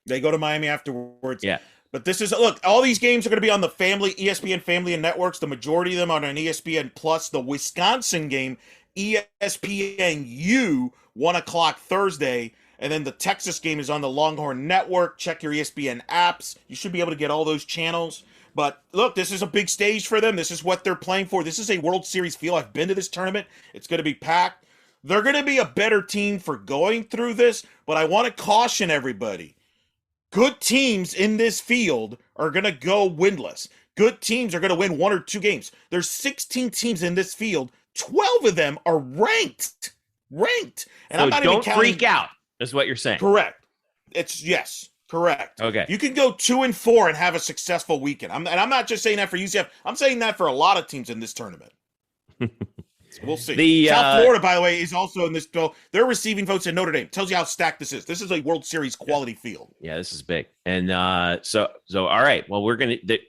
They go to Miami afterwards. Yeah. But this is, look, all these games are going to be on the ESPN family and networks. The majority of them are on ESPN Plus. The Wisconsin game, ESPNU, 1 o'clock Thursday. And then the Texas game is on the Longhorn Network. Check your ESPN apps. You should be able to get all those channels. But look, this is a big stage for them. This is what they're playing for. This is a World Series feel. I've been to this tournament. It's going to be packed. They're going to be a better team for going through this. But I want to caution everybody. Good teams in this field are going to go winless. Good teams are going to win 1 or 2 games. There's 16 teams in this field. 12 of them are ranked. And so I'm not don't even counting. freak out, is what you're saying. Correct. Yes, correct. Okay. You can go 2-4 and have a successful weekend. I'm not just saying that for UCF. I'm saying that for a lot of teams in this tournament. We'll see. South Florida, by the way, is also in this. They're receiving votes in Notre Dame. Tells you how stacked this is. This is a World Series quality field. Yeah, this is big. And so all right. Well, we're going to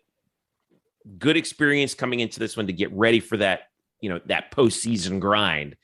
good experience coming into this one to get ready for that, that postseason grind.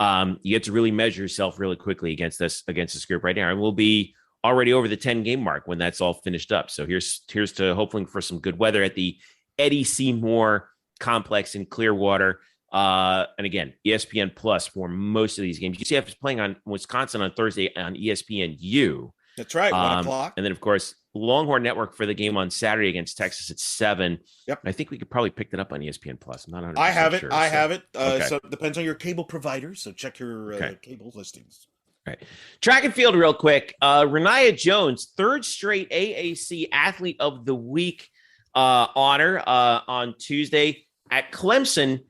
You get to really measure yourself really quickly against this group right now. And we'll be already over the 10-game mark when that's all finished up. So here's to hopefully for some good weather at the Eddie C. Moore Complex in Clearwater. And again, ESPN Plus for most of these games. UCF is playing on Wisconsin on Thursday on ESPNU. That's right, 1 o'clock. And then, of course, Longhorn Network for the game on Saturday against Texas at 7. Yep. I think we could probably pick that up on ESPN Plus. I'm not 100% I have it. sure. I have it. Okay. So it depends on your cable provider. So check your cable listings. All right. Track and field real quick. Rayniah Jones, 3rd straight AAC Athlete of the Week honor on Tuesday at Clemson.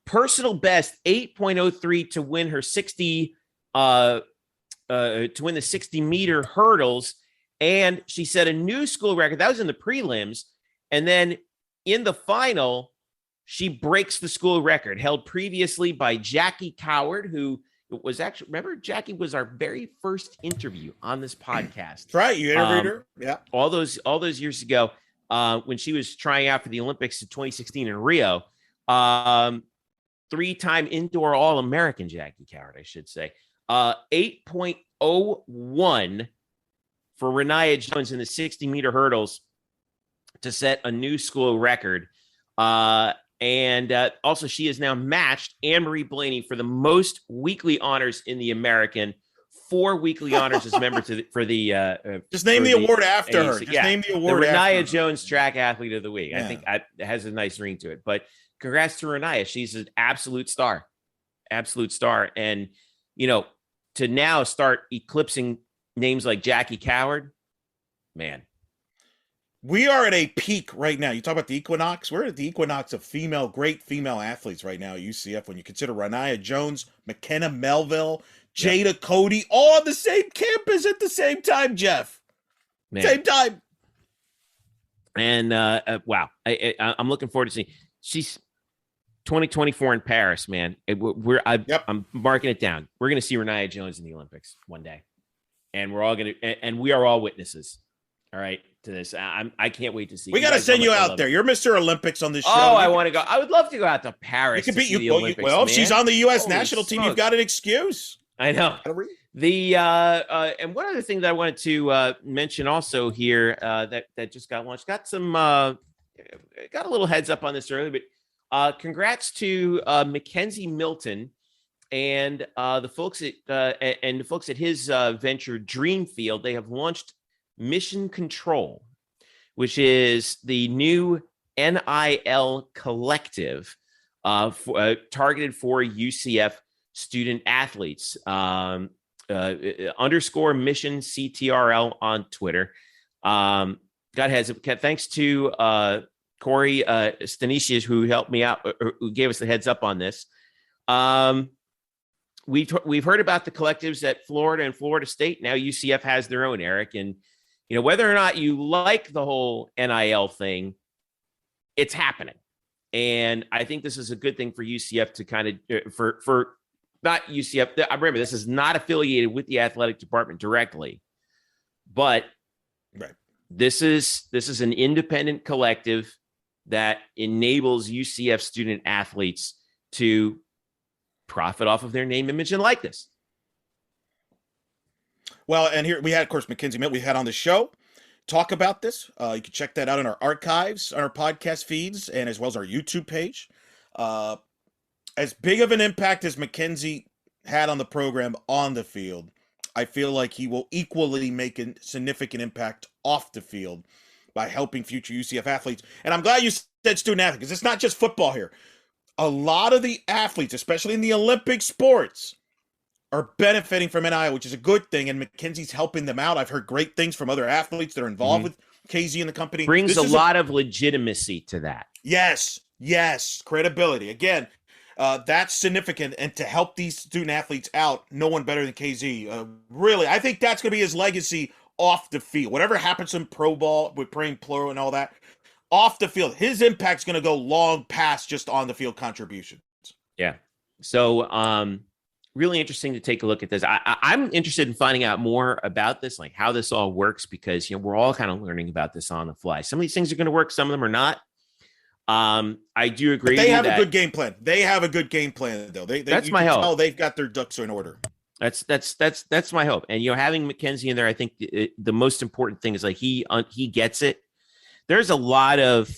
Personal best 8.03 to win her 60 to win the 60-meter hurdles, and she set a new school record. That was in the prelims, and then in the final she breaks the school record held previously by Jackie Coward, who was actually, remember, Jackie was our very first interview on this podcast. That's right, you interviewed her. Yeah, all those years ago when she was trying out for the Olympics in 2016 in Rio. 3-time indoor All-American Jackie Coward, I should say. 8.01 for Rayniah Jones in the 60-meter hurdles to set a new school record. And also, she has now matched Anne-Marie Blaney for the most weekly honors in the American. 4 weekly honors as member for the. Just name the award after AAC. her. Just name the award. The Rayniah after Jones Track Athlete of the Week. Yeah. I think it has a nice ring to it. But congrats to Rayniah. She's an absolute star. And, to now start eclipsing names like Jackie Coward, man. We are at a peak right now. You talk about the equinox. We're at the equinox of great female athletes right now at UCF. When you consider Rayniah Jones, McKenna Melville, Jada Cody, all on the same campus at the same time, Jeff. Man. Same time. And wow, I'm looking forward to seeing. She's 2024 in Paris, man. I'm marking it down. We're going to see Rayniah Jones in the Olympics one day, and we're all going to, and we are all witnesses. All right, to this. I can't wait to see. We got to send you out there. You're Mr. Olympics on this show. Oh, I want to go. I would love to go out to Paris. You could the Olympics. Well, if she's on the U.S. Holy national team, smokes. you've got an excuse. I know. The and one other thing that I wanted to mention also here that just got launched, got a little heads up on this earlier, but congrats to Mackenzie Milton and the folks at his venture Dreamfield. They have launched Mission Control, which is the new NIL collective targeted for UCF student athletes. underscore Mission CTRL on Twitter. Thanks to Corey Stanisius, who helped me out, or who gave us the heads up on this. We've heard about the collectives at Florida and Florida State. Now UCF has their own, Eric. And, whether or not you like the whole NIL thing, it's happening. And I think this is a good thing for UCF to kind of, for not UCF. I remember this is not affiliated with the athletic department directly, but right. This is an independent collective that enables UCF student athletes to profit off of their name, image, and likeness. Well, and here we had, of course, Mackenzie Mill. We had on the show talk about this. You can check that out in our archives, on our podcast feeds, and as well as our YouTube page. As big of an impact as Mackenzie had on the program on the field, I feel like he will equally make a significant impact off the field by helping future UCF athletes. And I'm glad you said student athlete, because it's not just football here. A lot of the athletes, especially in the Olympic sports, are benefiting from NIL, which is a good thing, and Mackenzie's helping them out. I've heard great things from other athletes that are involved with KZ and the company. Brings a lot of legitimacy to that. Yes, credibility. Again, that's significant, and to help these student athletes out, no one better than KZ. Really, I think that's going to be his legacy off the field. Whatever happens in pro ball with praying plural and all that, off the field, his impact's going to go long past just on the field contributions. Yeah. So, really interesting to take a look at this. I'm interested in finding out more about this, like how this all works, because, we're all kind of learning about this on the fly. Some of these things are going to work. Some of them are not. I do agree. But they have a good game plan. They have a good game plan, though. That's my hope. Oh, they've got their ducks in order. That's my hope. And, having Mackenzie in there, I think the most important thing is like he gets it. There's a lot of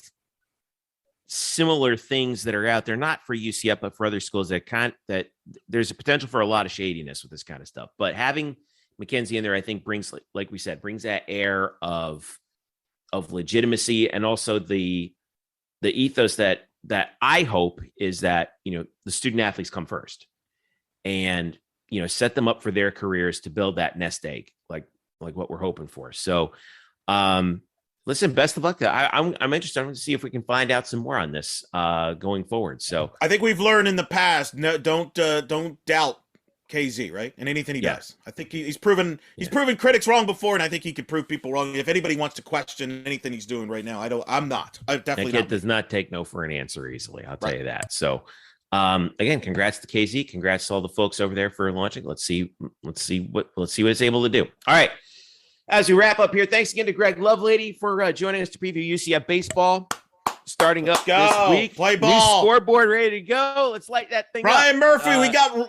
similar things that are out there, not for UCF, but for other schools that there's a potential for a lot of shadiness with this kind of stuff. But having Mackenzie in there, I think brings, like we said, brings that air of legitimacy, and also the ethos that I hope is that, the student athletes come first and, set them up for their careers to build that nest egg, like what we're hoping for. So, listen, best of luck. I'm interested to see if we can find out some more on this going forward. So I think we've learned in the past, no, don't doubt KZ, right? And anything he does. I think he's proven critics wrong before, and I think he could prove people wrong. If anybody wants to question anything he's doing right now, I'm not. I definitely that kid does not take no for an answer easily. I'll tell you that. So again, congrats to KZ. Congrats to all the folks over there for launching. Let's see what it's able to do. All right. As we wrap up here, thanks again to Greg Lovelady for joining us to preview UCF baseball. Starting up this week. Play ball. New scoreboard ready to go. Let's light that thing Brian up. Murphy,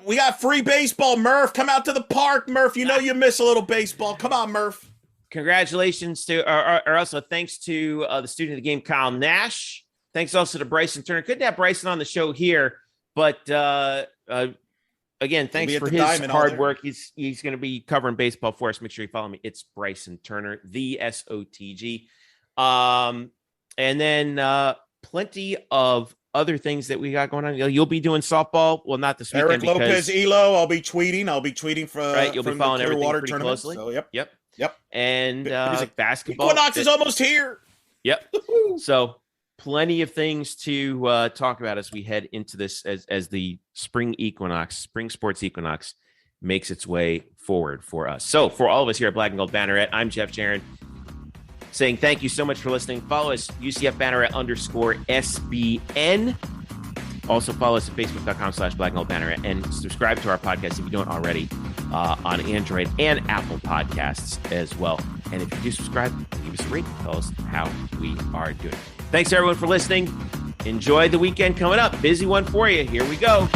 we got free baseball. Murph, come out to the park. Murph, you miss a little baseball. Come on, Murph. Congratulations to, or also thanks to the student of the game, Kyle Nash. Thanks also to Bryson Turner. Couldn't have Bryson on the show here, but again, thanks for his hard work. He's going to be covering baseball for us. Make sure you follow me. It's Bryson Turner, the SOTG. And then plenty of other things that we got going on. You'll be doing softball. Well, not this weekend. Eric Lopez, Elo. I'll be tweeting from right. You'll be following the Clearwater everything pretty closely. So, yep. And basketball. Equinox is almost here. Yep. So plenty of things to talk about as we head into this, as the spring sports equinox makes its way forward for us. So for all of us here at Black and Gold Banneret, I'm Jeff Sharon, saying thank you so much for listening. Follow us, UCF Banneret _SBN. Also follow us at facebook.com/Black and Gold Banneret, and subscribe to our podcast if you don't already on Android and Apple Podcasts as well. And if you do subscribe, give us a rating. Tell us how we are doing. Thanks everyone for listening. Enjoy the weekend coming up. Busy one for you. Here we go.